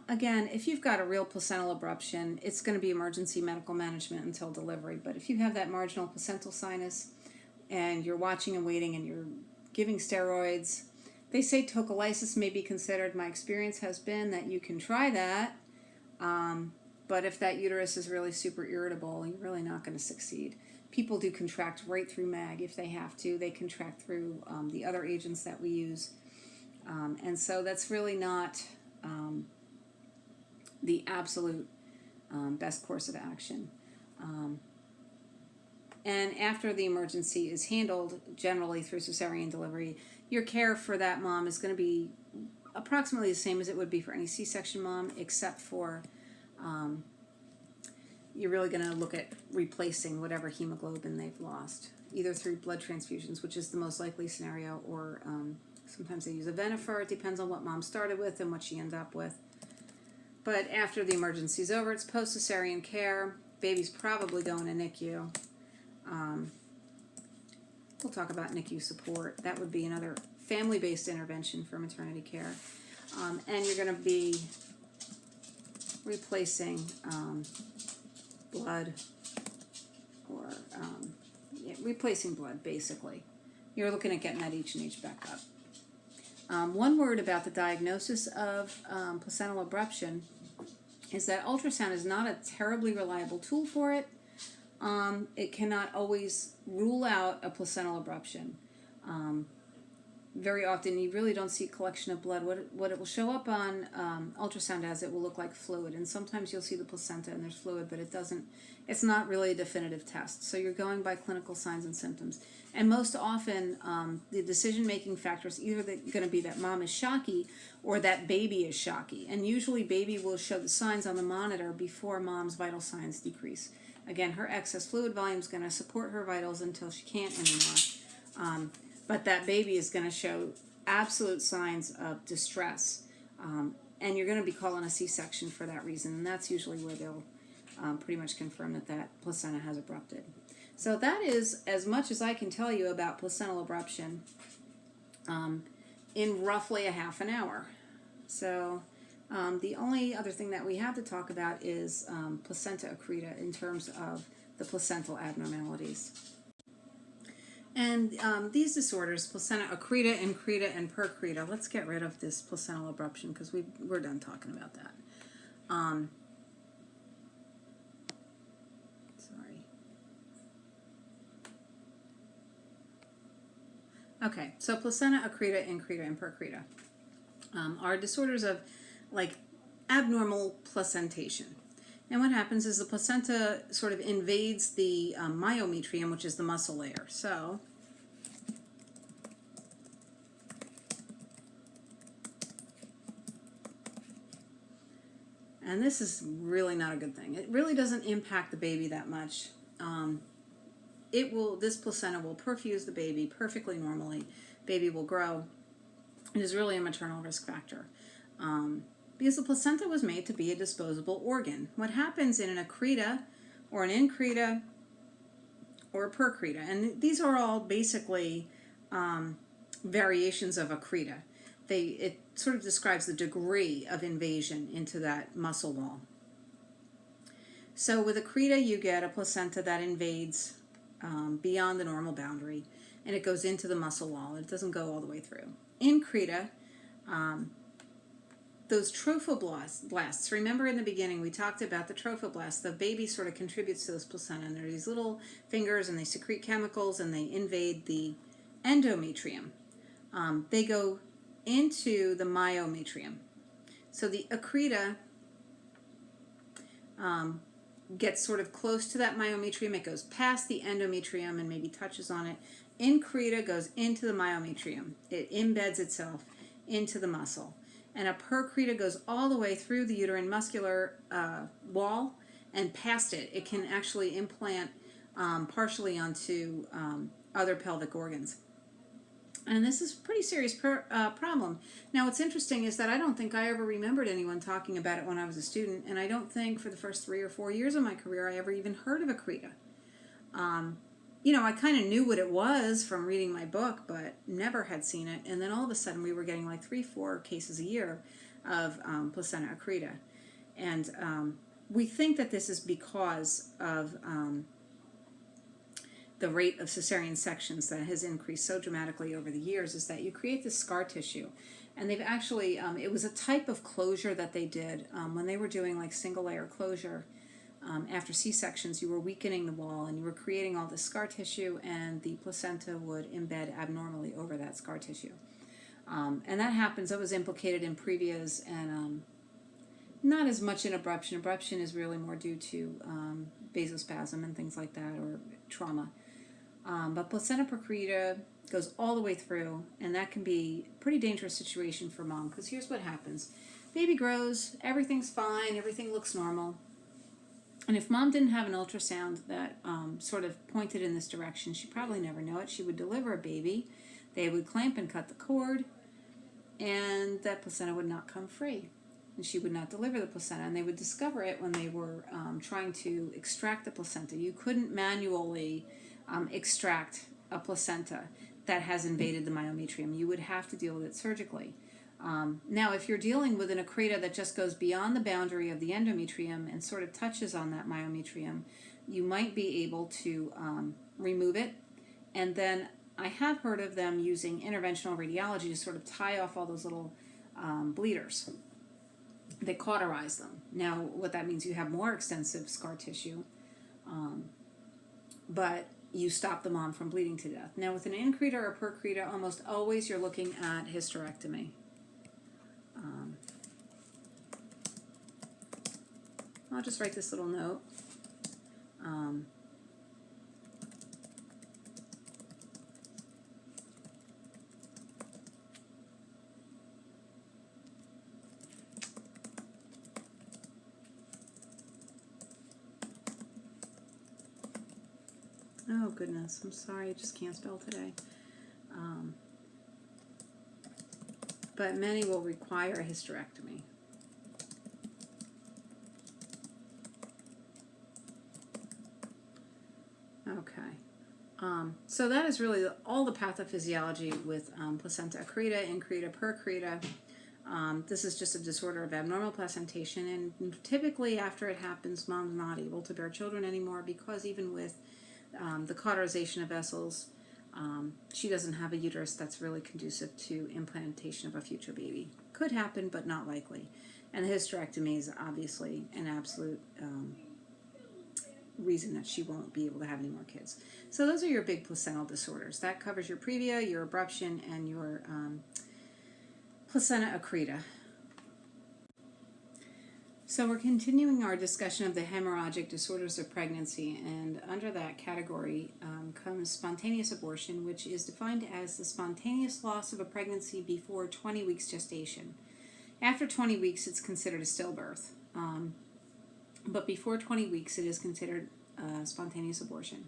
Again, if you've got a real placental abruption, it's going to be emergency medical management until delivery. But if you have that marginal placental sinus and you're watching and waiting and you're giving steroids, they say tocolysis may be considered. My experience has been that you can try that, but if that uterus is really super irritable, you're really not going to succeed. People do contract right through MAG if they have to. They contract through the other agents that we use. And so that's really not the absolute best course of action. And after the emergency is handled, generally through cesarean delivery, your care for that mom is going to be approximately the same as it would be for any C-section mom, except for you're really going to look at replacing whatever hemoglobin they've lost, either through blood transfusions, which is the most likely scenario, or sometimes they use a venifer. It depends on what mom started with and what she ended up with. But after the emergency is over, it's post-cesarean care. Baby's probably going to NICU. We'll talk about NICU support. That would be another family-based intervention for maternity care. And you're going to be replacing blood, or replacing blood, basically. You're looking at getting that H&H back up. One word about the diagnosis of placental abruption is that ultrasound is not a terribly reliable tool for it. It cannot always rule out a placental abruption. Very often you really don't see a collection of blood. What it will show up on ultrasound as, it will look like fluid, and sometimes you'll see the placenta and there's fluid, but it's not really a definitive test. So you're going by clinical signs and symptoms. And most often the decision-making factor is either going to be that mom is shocky or that baby is shocky. And usually baby will show the signs on the monitor before mom's vital signs decrease. Again, her excess fluid volume is going to support her vitals until she can't anymore. But that baby is going to show absolute signs of distress. And you're going to be calling a C-section for that reason. And that's usually where they'll pretty much confirm that placenta has abrupted. So that is as much as I can tell you about placental abruption in roughly a half an hour. So the only other thing that we have to talk about is placenta accreta in terms of the placental abnormalities. And these disorders, placenta accreta, increta, and percreta, let's get rid of this placental abruption because we're done talking about that. Okay, so placenta accreta, increta, and percreta are disorders of abnormal placentation. And what happens is the placenta sort of invades the myometrium, which is the muscle layer. So and this is really not a good thing. It really doesn't impact the baby that much. This placenta will perfuse the baby perfectly normally. Baby will grow. It is really a maternal risk factor. Because the placenta was made to be a disposable organ. What happens in an accreta or an increta or a percreta, and these are all basically variations of accreta. It sort of describes the degree of invasion into that muscle wall. So with accreta, you get a placenta that invades beyond the normal boundary, and it goes into the muscle wall. It doesn't go all the way through. Increta, Those trophoblasts, remember in the beginning we talked about the trophoblasts. The baby sort of contributes to this placenta, and they're these little fingers, and they secrete chemicals, and they invade the endometrium. They go into the myometrium. So the accreta gets sort of close to that myometrium. It goes past the endometrium and maybe touches on it. Increta goes into the myometrium. It embeds itself into the muscle. And a percreta goes all the way through the uterine muscular wall and past it. It can actually implant partially onto other pelvic organs. And this is a pretty serious problem. Now, what's interesting is that I don't think I ever remembered anyone talking about it when I was a student, and I don't think for the first 3 or 4 years of my career I ever even heard of accreta. I kind of knew what it was from reading my book, but never had seen it. And then all of a sudden we were getting like 3-4 cases a year of placenta accreta. And we think that this is because of the rate of cesarean sections that has increased so dramatically over the years, is that you create this scar tissue. And they've actually, it was a type of closure that they did when they were doing like single layer closure. After C-sections, you were weakening the wall and you were creating all this scar tissue, and the placenta would embed abnormally over that scar tissue. And that happens. It was implicated in previas and not as much in abruption. Abruption is really more due to vasospasm and things like that, or trauma. But placenta percreta goes all the way through, and that can be a pretty dangerous situation for mom, because here's what happens. Baby grows, everything's fine, everything looks normal. And if mom didn't have an ultrasound that sort of pointed in this direction, she'd probably never know it. She would deliver a baby, they would clamp and cut the cord, and that placenta would not come free. And she would not deliver the placenta, and they would discover it when they were trying to extract the placenta. You couldn't manually extract a placenta that has invaded the myometrium. You would have to deal with it surgically. Now, if you're dealing with an accreta that just goes beyond the boundary of the endometrium and sort of touches on that myometrium, you might be able to remove it. And then I have heard of them using interventional radiology to sort of tie off all those little bleeders. They cauterize them. Now, what that means, you have more extensive scar tissue, but you stop the mom from bleeding to death. Now, with an increta or percreta, almost always you're looking at hysterectomy. I'll just write this little note. Oh goodness, I'm sorry, I just can't spell today. But many will require a hysterectomy. Okay. So that is really all the pathophysiology with placenta accreta, increta, percreta. This is just a disorder of abnormal placentation, and typically after it happens, mom's not able to bear children anymore, because even with the cauterization of vessels, she doesn't have a uterus that's really conducive to implantation of a future baby. Could happen, but not likely. And the hysterectomy is obviously an absolute reason that she won't be able to have any more kids. So those are your big placental disorders. That covers your previa, your abruption, and your placenta accreta. So we're continuing our discussion of the hemorrhagic disorders of pregnancy, and under that category comes spontaneous abortion, which is defined as the spontaneous loss of a pregnancy before 20 weeks gestation. After 20 weeks, it's considered a stillbirth, but before 20 weeks, it is considered spontaneous abortion.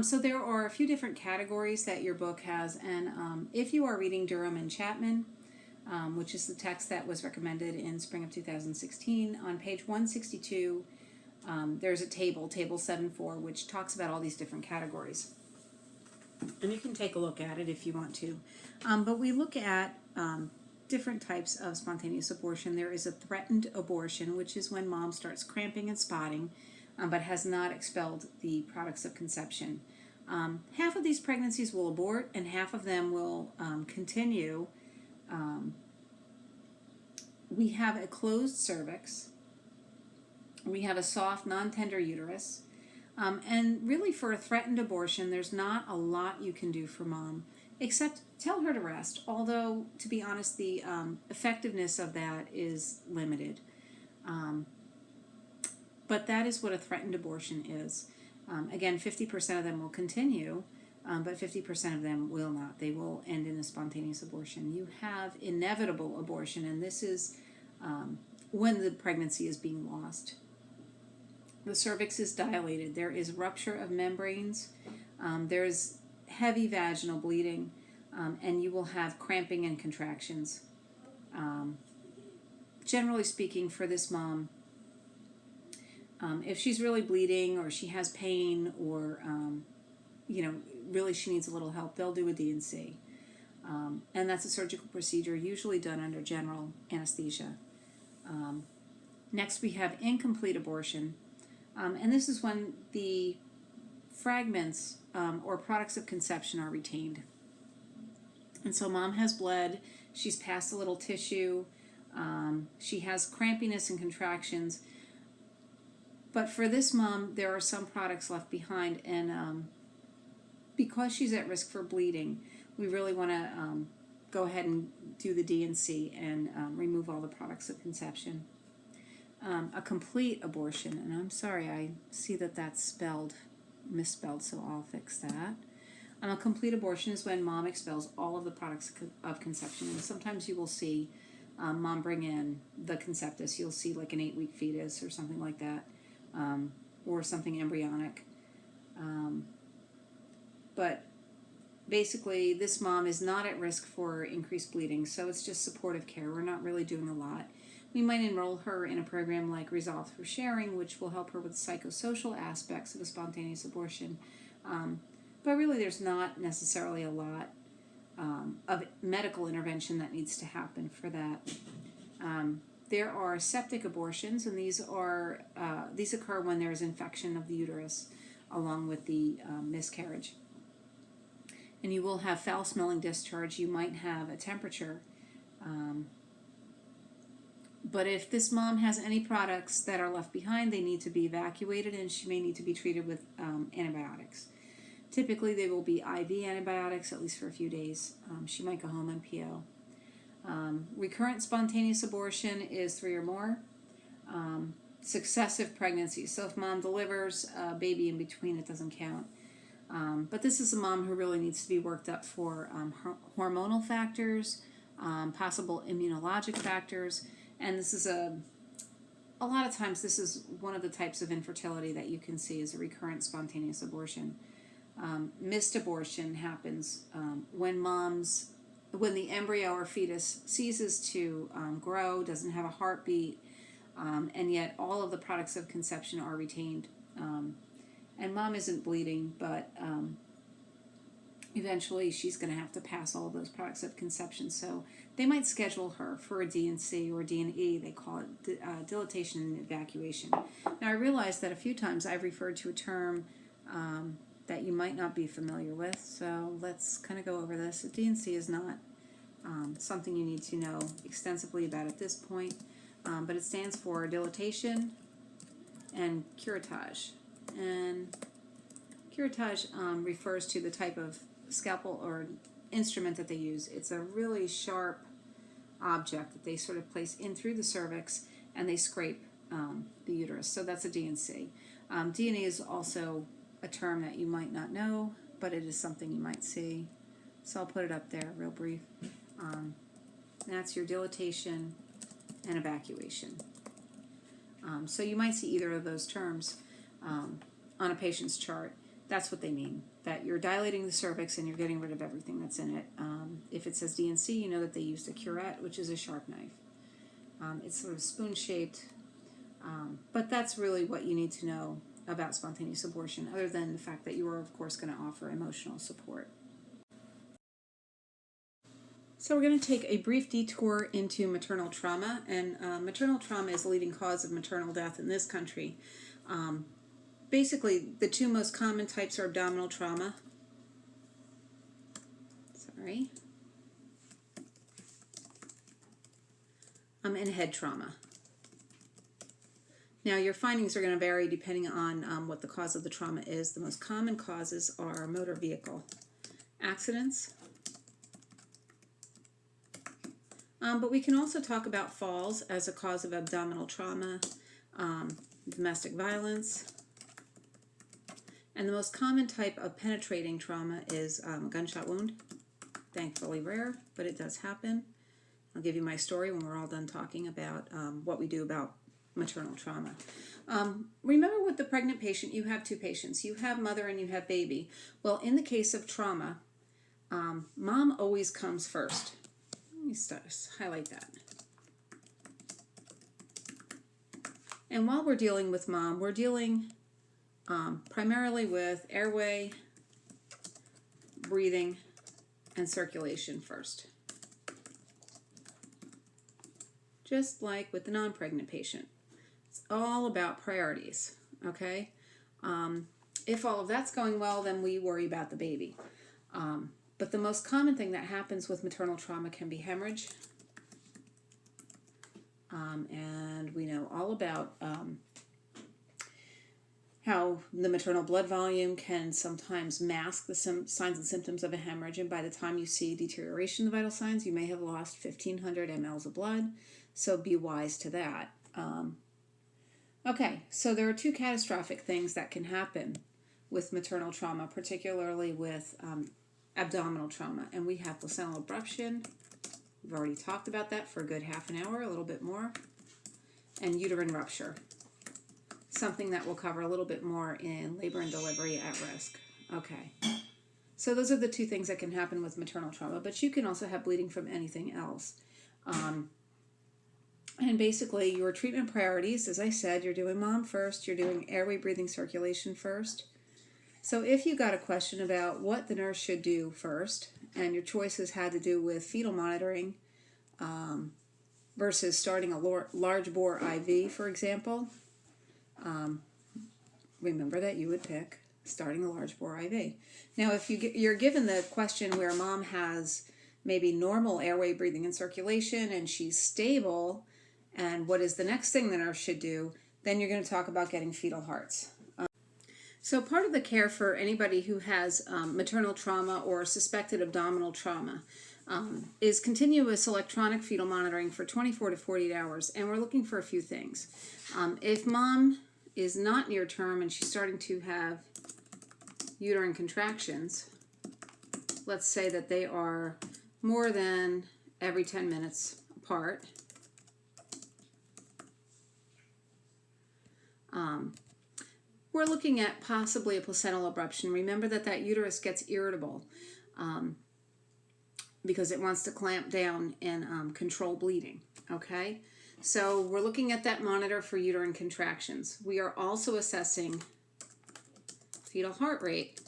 So there are a few different categories that your book has, and if you are reading Durham and Chapman, which is the text that was recommended in spring of 2016. On page 162, there's a table 7.4, which talks about all these different categories. And you can take a look at it if you want to. But we look at different types of spontaneous abortion. There is a threatened abortion, which is when mom starts cramping and spotting, but has not expelled the products of conception. Half of these pregnancies will abort, and half of them will continue we have a closed cervix, we have a soft, non-tender uterus, and really for a threatened abortion, there's not a lot you can do for mom, except tell her to rest, although, to be honest, the effectiveness of that is limited. But that is what a threatened abortion is. Again, 50% of them will continue, but 50% of them will not. They will end in a spontaneous abortion. You have inevitable abortion, and this is when the pregnancy is being lost. The cervix is dilated. There is rupture of membranes. There is heavy vaginal bleeding, and you will have cramping and contractions. Generally speaking, for this mom, if she's really bleeding or she has pain or, really she needs a little help, they'll do a D&C. And that's a surgical procedure usually done under general anesthesia. Next, we have incomplete abortion. And this is when the fragments or products of conception are retained. And so mom has bled, she's passed a little tissue, she has crampiness and contractions. But for this mom, there are some products left behind, and because she's at risk for bleeding, we really want to go ahead and do the D&C and remove all the products of conception. A complete abortion, and I'm sorry, I see that that's misspelled, so I'll fix that. A complete abortion is when mom expels all of the products of conception, and sometimes you will see mom bring in the conceptus. You'll see like an 8-week fetus or something like that, or something embryonic. But basically, this mom is not at risk for increased bleeding, so it's just supportive care. We're not really doing a lot. We might enroll her in a program like Resolve Through Sharing, which will help her with psychosocial aspects of a spontaneous abortion. But really, there's not necessarily a lot of medical intervention that needs to happen for that. There are septic abortions, and these occur when there is infection of the uterus along with the miscarriage. And you will have foul-smelling discharge. You might have a temperature. But if this mom has any products that are left behind, they need to be evacuated, and she may need to be treated with antibiotics. Typically, they will be IV antibiotics, at least for a few days. She might go home MPO. Recurrent spontaneous abortion is 3 or more. Successive pregnancies. So if mom delivers a baby in between, it doesn't count. But this is a mom who really needs to be worked up for hormonal factors, possible immunologic factors, and this is a lot of times this is one of the types of infertility that you can see as a recurrent spontaneous abortion. Missed abortion happens when the embryo or fetus ceases to grow, doesn't have a heartbeat, and yet all of the products of conception are retained. And mom isn't bleeding, but eventually she's going to have to pass all of those products of conception. So they might schedule her for a D&C or D&E. They call it dilatation and evacuation. Now I realize that a few times I've referred to a term that you might not be familiar with, so let's kind of go over this. A D&C is not something you need to know extensively about at this point, but it stands for dilatation and curettage. And curettage refers to the type of scalpel or instrument that they use. It's a really sharp object that they sort of place in through the cervix, and they scrape the uterus. So that's a D&C. D&E is also a term that you might not know, but it is something you might see. So I'll put it up there real brief. That's your dilatation and evacuation. So you might see either of those terms on a patient's chart. That's what they mean, that you're dilating the cervix and you're getting rid of everything that's in it. If it says D&C, you know that they used a curette, which is a sharp knife. It's sort of spoon-shaped, but that's really what you need to know about spontaneous abortion, other than the fact that you are, of course, going to offer emotional support. So we're going to take a brief detour into maternal trauma, and maternal trauma is the leading cause of maternal death in this country. Basically, the two most common types are abdominal trauma. and head trauma. Now, your findings are going to vary depending on what the cause of the trauma is. The most common causes are motor vehicle accidents. But we can also talk about falls as a cause of abdominal trauma, domestic violence. And the most common type of penetrating trauma is a gunshot wound. Thankfully rare, but it does happen. I'll give you my story when we're all done talking about what we do about maternal trauma. Remember, with the pregnant patient, you have two patients. You have mother and you have baby. Well, in the case of trauma, mom always comes first. Let me highlight that. And while we're dealing with mom, we're dealing primarily with airway, breathing, and circulation first. Just like with the non-pregnant patient. It's all about priorities, okay? If all of that's going well, then we worry about the baby. But the most common thing that happens with maternal trauma can be hemorrhage. And we know all about how the maternal blood volume can sometimes mask the signs and symptoms of a hemorrhage. And by the time you see deterioration of the vital signs, you may have lost 1,500 mLs of blood. So be wise to that. Okay, so there are two catastrophic things that can happen with maternal trauma, particularly with abdominal trauma. And we have placental abruption. We've already talked about that for a good half an hour, a little bit more. And uterine rupture, something that we'll cover a little bit more in labor and delivery at risk. Okay, so those are the two things that can happen with maternal trauma, but you can also have bleeding from anything else. And basically, your treatment priorities, as I said, you're doing mom first, you're doing airway, breathing, circulation first. So if you got a question about what the nurse should do first, and your choices had to do with fetal monitoring versus starting a large bore IV, for example, remember that you would pick starting a large bore IV. Now, if you're given the question where mom has maybe normal airway, breathing, and circulation, and she's stable, and what is the next thing the nurse should do, then you're going to talk about getting fetal hearts. So part of the care for anybody who has maternal trauma or suspected abdominal trauma is continuous electronic fetal monitoring for 24 to 48 hours, and we're looking for a few things. If mom is not near term and she's starting to have uterine contractions, let's say that they are more than every 10 minutes apart, we're looking at possibly a placental abruption. Remember that uterus gets irritable because it wants to clamp down and control bleeding, okay? So we're looking at that monitor for uterine contractions. We are also assessing fetal heart rate.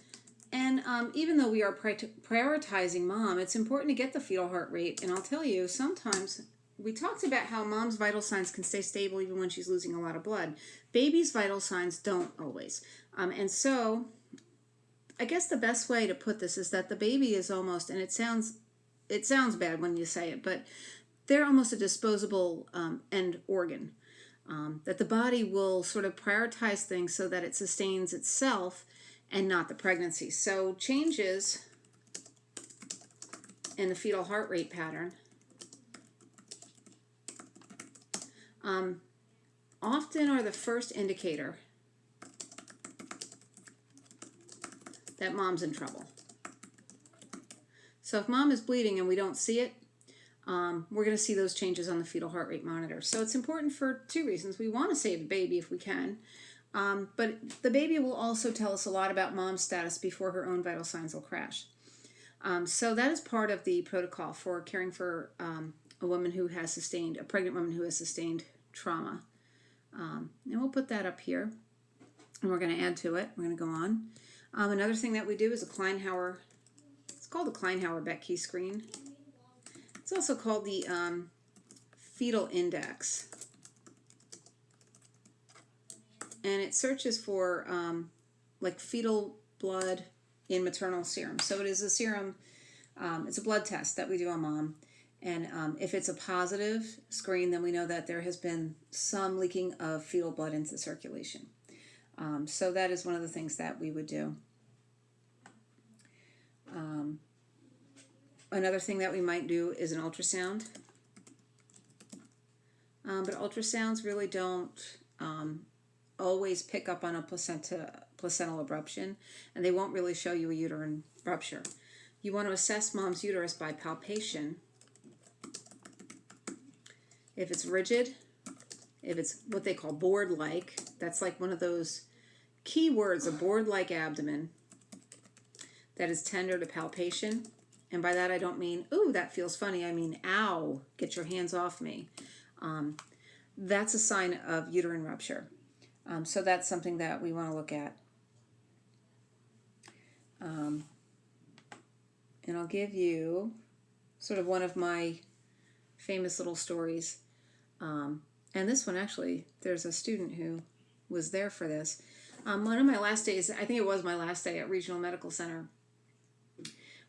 And even though we are prioritizing mom, it's important to get the fetal heart rate. And I'll tell you, sometimes we talked about how mom's vital signs can stay stable even when she's losing a lot of blood. Baby's vital signs don't always. And so I guess the best way to put this is that the baby is almost, and it sounds bad when you say it, but they're almost a disposable end organ. That the body will sort of prioritize things so that it sustains itself and not the pregnancy. So changes in the fetal heart rate pattern often are the first indicator that mom's in trouble. So if mom is bleeding and we don't see it, we're going to see those changes on the fetal heart rate monitor. So it's important for two reasons. We want to save the baby if we can, but the baby will also tell us a lot about mom's status before her own vital signs will crash. So that is part of the protocol for caring for a pregnant woman who has sustained trauma. And we'll put that up here, and we're going to add to it. We're going to go on. Another thing that we do is a Kleinhauer. It's called the Kleinhauer-Beck screen. It's also called the fetal index. And it searches for like fetal blood in maternal serum. So it is a serum, it's a blood test that we do on mom. And if it's a positive screen, then we know that there has been some leaking of fetal blood into circulation. So that is one of the things that we would do. Another thing that we might do is an ultrasound. But ultrasounds really don't always pick up on a placental abruption, and they won't really show you a uterine rupture. You want to assess mom's uterus by palpation. If it's rigid, if it's what they call board-like, that's like one of those key words, a board-like abdomen that is tender to palpation. And by that I don't mean, ooh, that feels funny. I mean, ow, get your hands off me. That's a sign of uterine rupture. So that's something that we want to look at. And I'll give you sort of one of my famous little stories. And this one, actually, there's a student who was there for this. One of my last days, I think it was my last day at Regional Medical Center,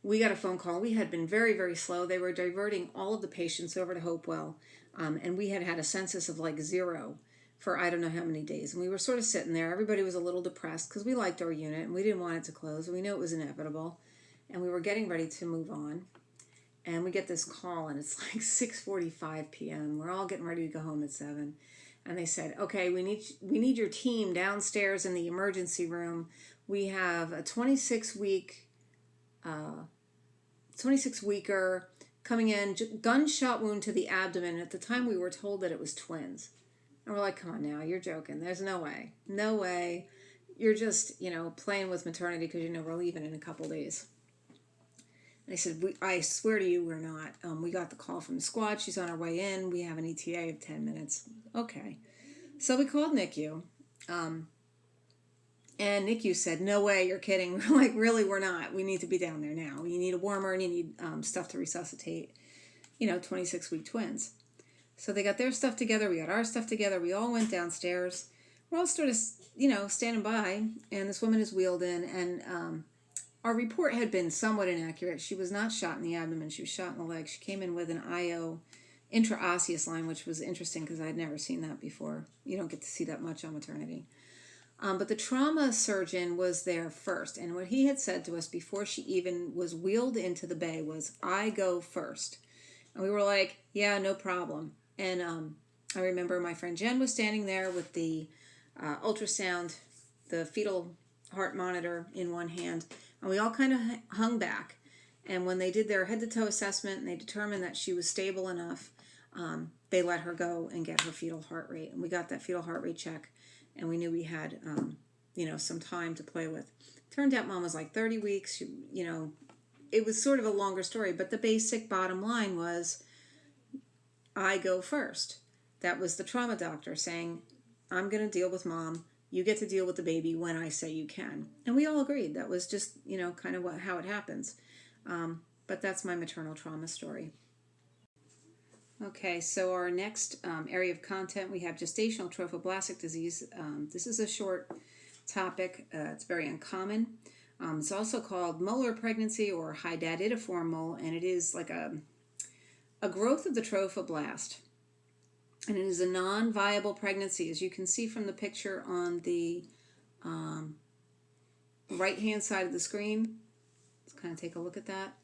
we got a phone call. We had been very, very slow. They were diverting all of the patients over to Hopewell. And we had had a census of like 0 for I don't know how many days. And we were sort of sitting there. Everybody was a little depressed because we liked our unit and we didn't want it to close. And we knew it was inevitable. And we were getting ready to move on. And we get this call and it's like 6:45 p.m. We're all getting ready to go home at 7. And they said, okay, we need your team downstairs in the emergency room. We have a 26-weeker coming in, gunshot wound to the abdomen. At the time, we were told that it was twins. And we're like, come on now, you're joking. There's no way. No way. You're just, playing with maternity because we're leaving in a couple days. And they said, I swear to you, we're not. We got the call from the squad. She's on her way in. We have an ETA of 10 minutes. Okay. So we called NICU. And NICU said, no way, you're kidding. We're like, really, we're not. We need to be down there now. You need a warmer and you need stuff to resuscitate, 26-week twins. So they got their stuff together. We got our stuff together. We all went downstairs. We're all sort of, standing by. And this woman is wheeled in. And our report had been somewhat inaccurate. She was not shot in the abdomen. She was shot in the leg. She came in with an IO intraosseous line, which was interesting because I had never seen that before. You don't get to see that much on maternity. But the trauma surgeon was there first. And what he had said to us before she even was wheeled into the bay was, I go first. And we were like, yeah, no problem. And I remember my friend Jen was standing there with the ultrasound, the fetal heart monitor in one hand. And we all kind of hung back. And when they did their head-to-toe assessment and they determined that she was stable enough, they let her go and get her fetal heart rate. And we got that fetal heart rate check. And we knew we had, some time to play with. Turned out Mom was like 30 weeks. She, it was sort of a longer story. But the basic bottom line was, I go first. That was the trauma doctor saying, I'm going to deal with Mom. You get to deal with the baby when I say you can. And we all agreed. That was just, kind of how it happens. But that's my maternal trauma story. Okay, so our next area of content, we have gestational trophoblastic disease. This is a short topic. It's very uncommon. It's also called molar pregnancy or hydatidiform mole, and it is like a growth of the trophoblast. And it is a non-viable pregnancy, as you can see from the picture on the right-hand side of the screen. Let's kind of take a look at that.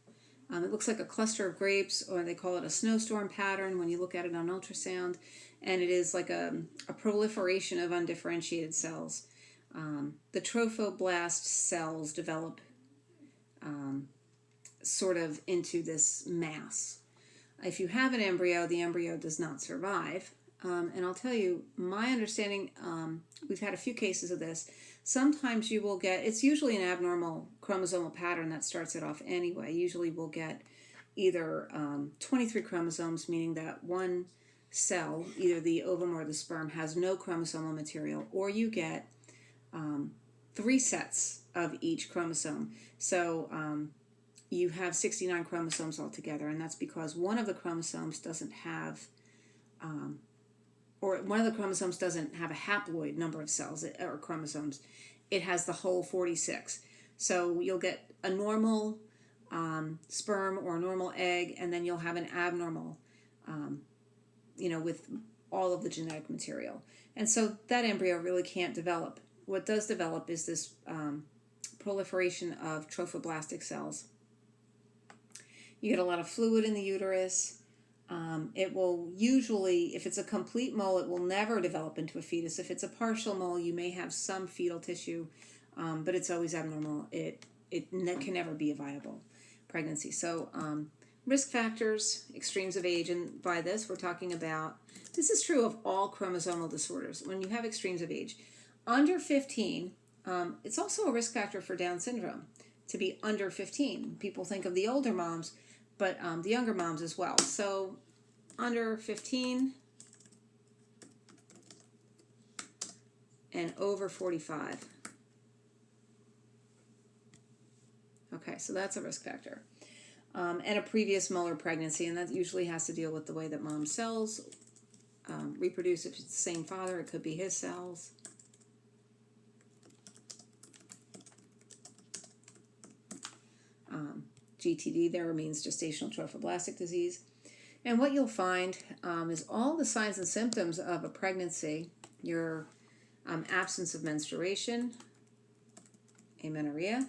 It looks like a cluster of grapes, or they call it a snowstorm pattern when you look at it on ultrasound. And it is like a proliferation of undifferentiated cells. The trophoblast cells develop sort of into this mass. If you have an embryo, the embryo does not survive. And I'll tell you, my understanding, we've had a few cases of this. Sometimes you will get, it's usually an abnormal chromosomal pattern that starts it off anyway. Usually we'll get either 23 chromosomes, meaning that one cell, either the ovum or the sperm, has no chromosomal material, or you get 3 sets of each chromosome. So you have 69 chromosomes altogether, and that's because one of the chromosomes doesn't have one of the chromosomes doesn't have a haploid number of cells or chromosomes. It has the whole 46. So you'll get a normal sperm or normal egg, and then you'll have an abnormal, with all of the genetic material. And so that embryo really can't develop. What does develop is this proliferation of trophoblastic cells. You get a lot of fluid in the uterus. It will usually, if it's a complete mole, it will never develop into a fetus. If it's a partial mole, you may have some fetal tissue, but it's always abnormal. It can never be a viable pregnancy. So risk factors, extremes of age, and by this we're talking about, this is true of all chromosomal disorders. When you have extremes of age, under 15, it's also a risk factor for Down syndrome to be under 15. People think of the older moms, but the younger moms as well. So under 15 and over 45. Okay, so that's a risk factor. And a previous molar pregnancy, and that usually has to deal with the way that mom's cells reproduce. If it's the same father, it could be his cells. GTD there means gestational trophoblastic disease. And what you'll find is all the signs and symptoms of a pregnancy: your absence of menstruation, amenorrhea.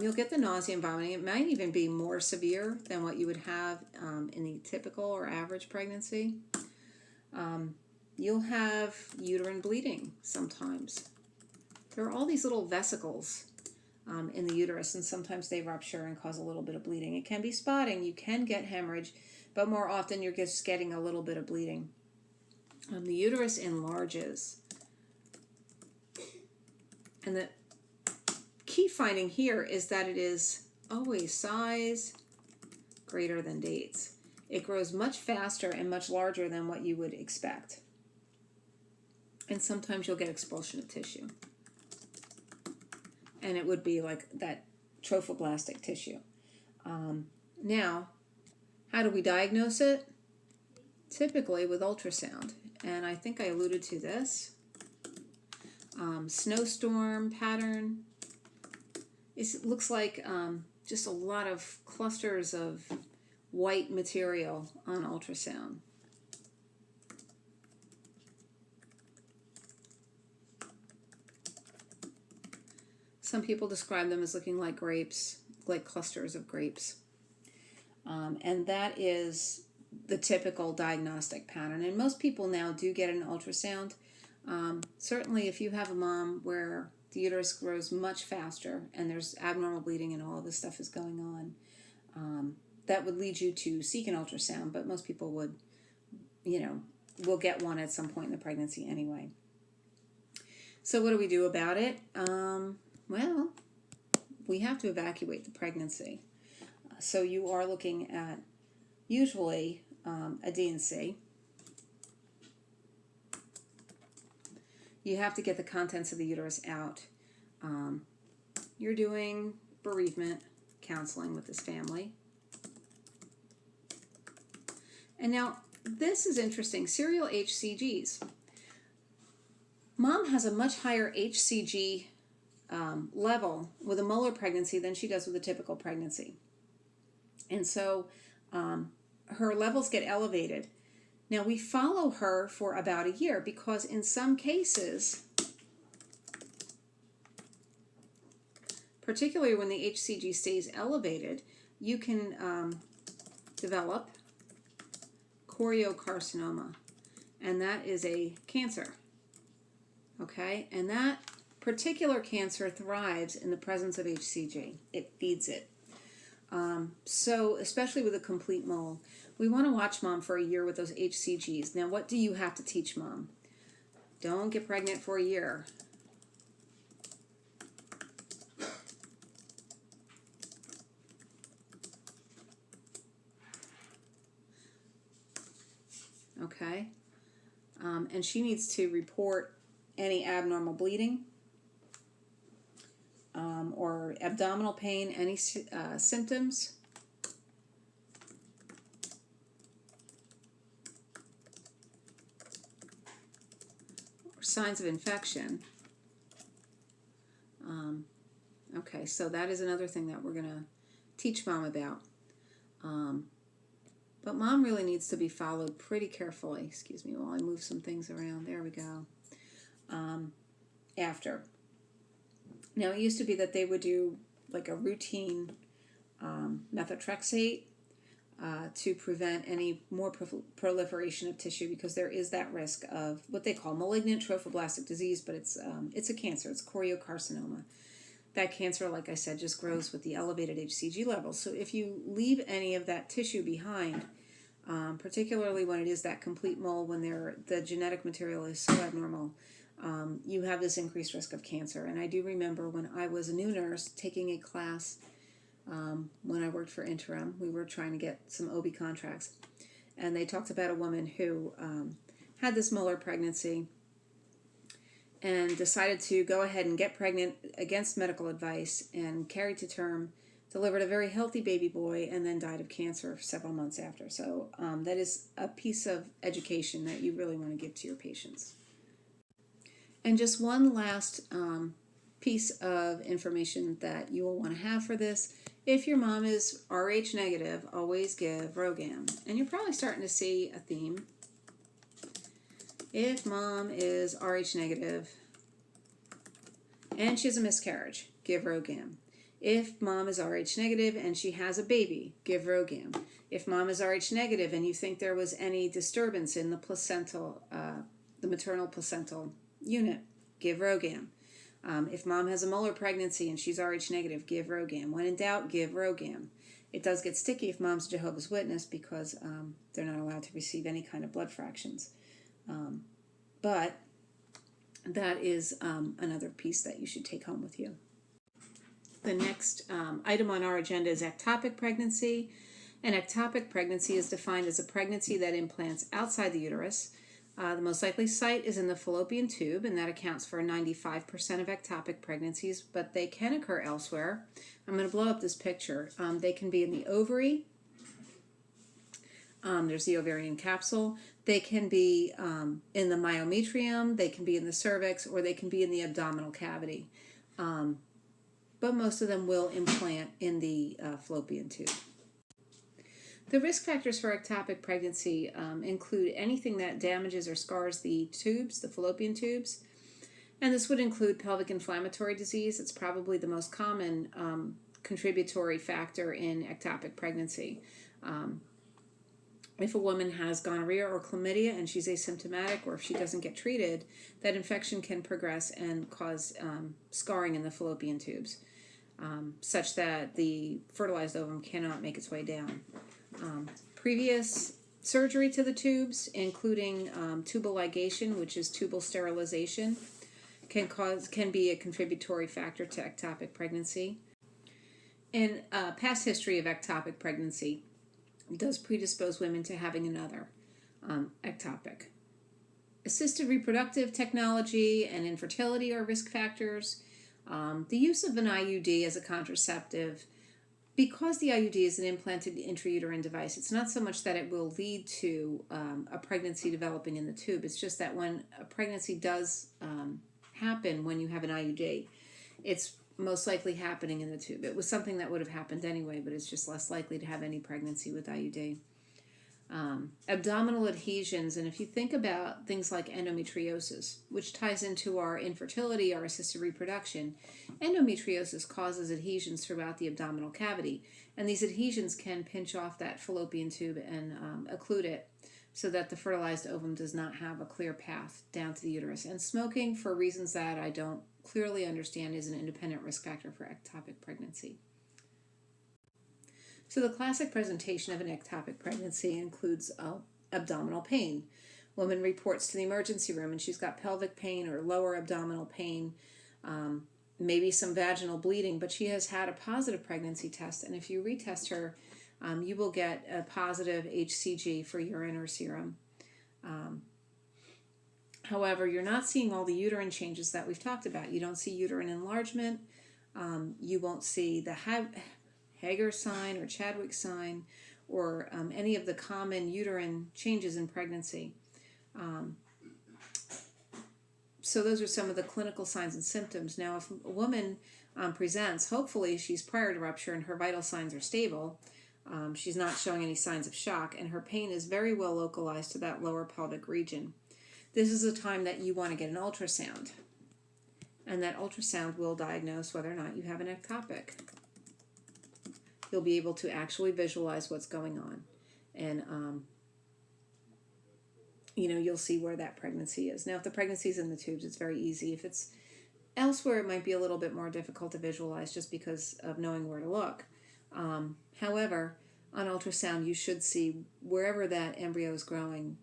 You'll get the nausea and vomiting. It might even be more severe than what you would have in the typical or average pregnancy. You'll have uterine bleeding sometimes. There are all these little vesicles in the uterus, and sometimes they rupture and cause a little bit of bleeding. It can be spotting. You can get hemorrhage, but more often you're just getting a little bit of bleeding. The uterus enlarges. And the key finding here is that it is always size greater than dates. It grows much faster and much larger than what you would expect. And sometimes you'll get expulsion of tissue. And it would be like that trophoblastic tissue. Now, how do we diagnose it? Typically with ultrasound. And I think I alluded to this. Snowstorm pattern. It looks like just a lot of clusters of white material on ultrasound. Some people describe them as looking like grapes, like clusters of grapes. And that is the typical diagnostic pattern. And most people now do get an ultrasound. Certainly if you have a mom where the uterus grows much faster and there's abnormal bleeding and all of this stuff is going on, that would lead you to seek an ultrasound, but most people would, will get one at some point in the pregnancy anyway. So what do we do about it? Well, we have to evacuate the pregnancy. So you are looking at usually a D&C. You have to get the contents of the uterus out. You're doing bereavement counseling with this family. And now, this is interesting. Serial HCGs. Mom has a much higher HCG level with a molar pregnancy than she does with a typical pregnancy. And so her levels get elevated. Now, we follow her for about a year because in some cases, particularly when the HCG stays elevated, you can develop choriocarcinoma, and that is a cancer. Okay, and that particular cancer thrives in the presence of HCG. It feeds it. So especially with a complete mole, we want to watch mom for a year with those HCGs. Now, what do you have to teach mom? Don't get pregnant for a year. Okay? And she needs to report any abnormal bleeding or abdominal pain, any symptoms. Or signs of infection. Okay, so that is another thing that we're going to teach mom about. But mom really needs to be followed pretty carefully. Excuse me while I move some things around. There we go. After. Now, it used to be that they would do like a routine methotrexate to prevent any more proliferation of tissue, because there is that risk of what they call malignant trophoblastic disease, but it's a cancer. It's choriocarcinoma. That cancer, like I said, just grows with the elevated HCG levels. So if you leave any of that tissue behind, particularly when it is that complete mole, when the genetic material is so abnormal, you have this increased risk of cancer. And I do remember when I was a new nurse taking a class when I worked for Interim, we were trying to get some OB contracts, and they talked about a woman who had this molar pregnancy and decided to go ahead and get pregnant against medical advice and carried to term, delivered a very healthy baby boy, and then died of cancer several months after. So that is a piece of education that you really want to give to your patients. And just one last piece of information that you will want to have for this. If your mom is Rh negative, always give RhoGAM. And you're probably starting to see a theme. If mom is Rh negative and she has a miscarriage, give RhoGAM. If mom is Rh negative and she has a baby, give RhoGAM. If mom is Rh negative and you think there was any disturbance in the placental, the maternal placental unit, give RhoGAM. If mom has a molar pregnancy and she's Rh negative, give RhoGAM. When in doubt, give RhoGAM. It does get sticky if mom's a Jehovah's Witness, because they're not allowed to receive any kind of blood fractions. But that is another piece that you should take home with you. The next item on our agenda is ectopic pregnancy. An ectopic pregnancy is defined as a pregnancy that implants outside the uterus. The most likely site is in the fallopian tube, and that accounts for 95% of ectopic pregnancies, but they can occur elsewhere. I'm going to blow up this picture. They can be in the ovary. There's the ovarian capsule. They can be in the myometrium, they can be in the cervix, or they can be in the abdominal cavity. But most of them will implant in the fallopian tube. The risk factors for ectopic pregnancy include anything that damages or scars the tubes, the fallopian tubes, and this would include pelvic inflammatory disease. It's probably the most common contributory factor in ectopic pregnancy. If a woman has gonorrhea or chlamydia and she's asymptomatic, or if she doesn't get treated, that infection can progress and cause scarring in the fallopian tubes, such that the fertilized ovum cannot make its way down. Previous surgery to the tubes, including tubal ligation, which is tubal sterilization, can be a contributory factor to ectopic pregnancy. And past history of ectopic pregnancy does predispose women to having another ectopic. Assisted reproductive technology and infertility are risk factors. The use of an IUD as a contraceptive, because the IUD is an implanted intrauterine device, it's not so much that it will lead to a pregnancy developing in the tube. It's just that when a pregnancy does happen when you have an IUD, it's most likely happening in the tube. It was something that would have happened anyway, but it's just less likely to have any pregnancy with IUD. Abdominal adhesions, and if you think about things like endometriosis, which ties into our infertility, our assisted reproduction, endometriosis causes adhesions throughout the abdominal cavity, and these adhesions can pinch off that fallopian tube and occlude it, so that the fertilized ovum does not have a clear path down to the uterus. And smoking, for reasons that I don't clearly understand, is an independent risk factor for ectopic pregnancy. So the classic presentation of an ectopic pregnancy includes abdominal pain. Woman reports to the emergency room and she's got pelvic pain or lower abdominal pain, maybe some vaginal bleeding, but she has had a positive pregnancy test, and if you retest her, you will get a positive HCG for urine or serum. However, you're not seeing all the uterine changes that we've talked about. You don't see uterine enlargement. You won't see the Hager sign or Chadwick sign, or any of the common uterine changes in pregnancy. So those are some of the clinical signs and symptoms. Now, if a woman presents, hopefully she's prior to rupture and her vital signs are stable. She's not showing any signs of shock, and her pain is very well localized to that lower pelvic region. This is a time that you want to get an ultrasound, and that ultrasound will diagnose whether or not you have an ectopic. You'll be able to actually visualize what's going on, and you'll see where that pregnancy is. Now, if the pregnancy is in the tubes, it's very easy. If it's elsewhere, it might be a little bit more difficult to visualize just because of knowing where to look. However, on ultrasound, you should see wherever that embryo is growing,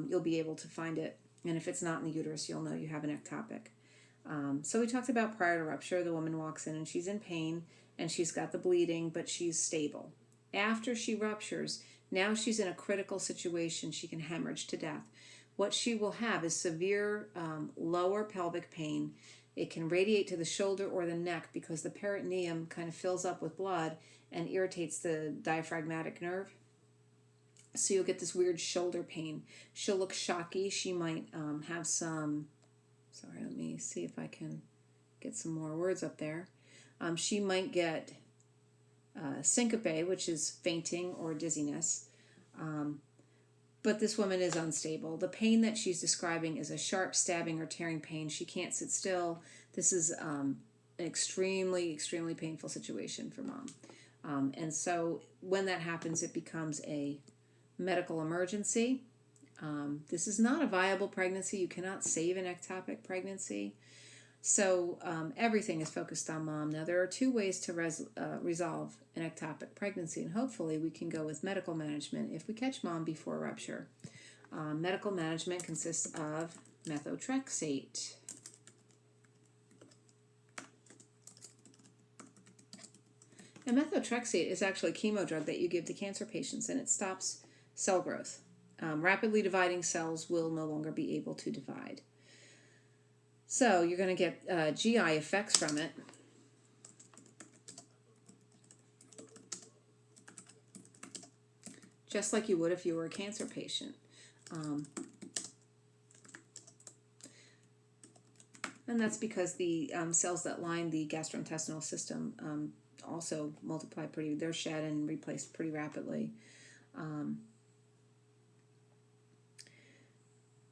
you'll be able to find it. And if it's not in the uterus, you'll know you have an ectopic. So we talked about prior to rupture, the woman walks in and she's in pain and she's got the bleeding, but she's stable. After she ruptures, now she's in a critical situation. She can hemorrhage to death. What she will have is severe lower pelvic pain. It can radiate to the shoulder or the neck because the peritoneum kind of fills up with blood and irritates the diaphragmatic nerve. So you'll get this weird shoulder pain. She'll look shocky. She might have some, let me see if I can get some more words up there. She might get syncope, which is fainting or dizziness. But this woman is unstable. The pain that she's describing is a sharp stabbing or tearing pain. She can't sit still. This is an extremely, extremely painful situation for mom. And so when that happens, it becomes a medical emergency. This is not a viable pregnancy. You cannot save an ectopic pregnancy. So everything is focused on mom. Now, there are two ways to resolve an ectopic pregnancy, and hopefully we can go with medical management if we catch mom before rupture. Medical management consists of methotrexate. And methotrexate is actually a chemo drug that you give to cancer patients, and it stops cell growth. Rapidly dividing cells will no longer be able to divide. So you're going to get GI effects from it. Just like you would if you were a cancer patient. And that's because the cells that line the gastrointestinal system also multiply they're shed and replaced pretty rapidly.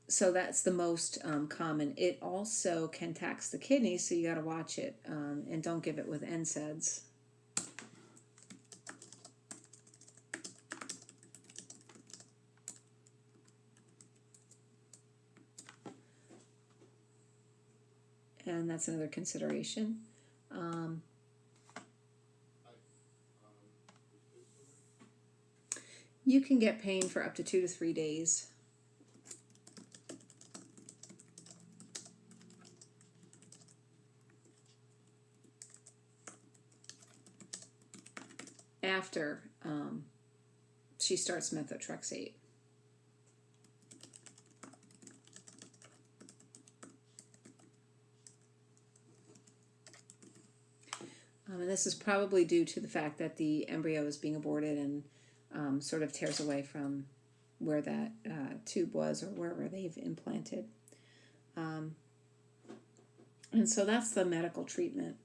So that's the most common. It also can tax the kidneys, so you got to watch it and don't give it with NSAIDs. And that's another consideration. You can get pain for up to 2 to 3 days. After she starts methotrexate. And this is probably due to the fact that the embryo is being aborted and sort of tears away from where that tube was or wherever they've implanted. And so that's the medical treatment.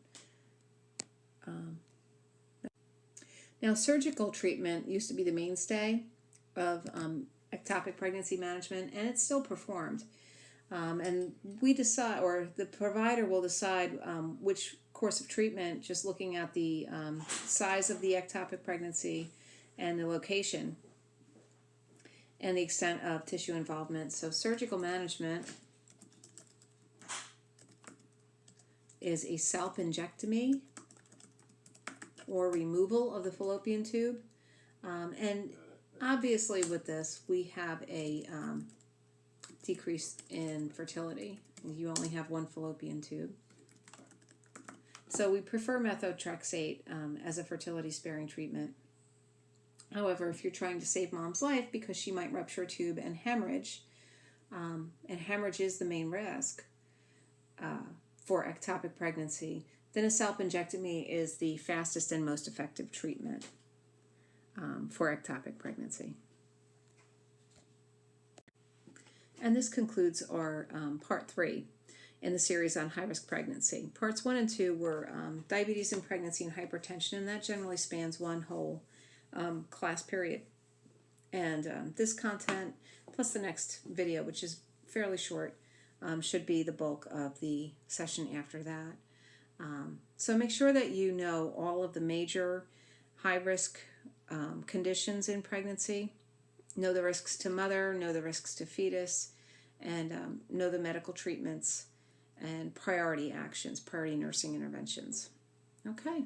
Now, surgical treatment used to be the mainstay of ectopic pregnancy management, and it's still performed. And we decide, or the provider will decide which course of treatment, just looking at the size of the ectopic pregnancy and the location and the extent of tissue involvement. So surgical management is a salpingectomy or removal of the fallopian tube. And obviously with this, we have a decrease in fertility. You only have one fallopian tube. So we prefer methotrexate as a fertility-sparing treatment. However, if you're trying to save mom's life because she might rupture a tube and hemorrhage is the main risk for ectopic pregnancy, then a salpingectomy is the fastest and most effective treatment for ectopic pregnancy. And this concludes our part 3. in the series on high-risk pregnancy. Parts 1 and 2 were diabetes in pregnancy and hypertension, and that generally spans one whole class period. And this content, plus the next video, which is fairly short, should be the bulk of the session after that. So make sure that you know all of the major high-risk conditions in pregnancy, know the risks to mother, know the risks to fetus, and know the medical treatments and priority actions, priority nursing interventions. Okay.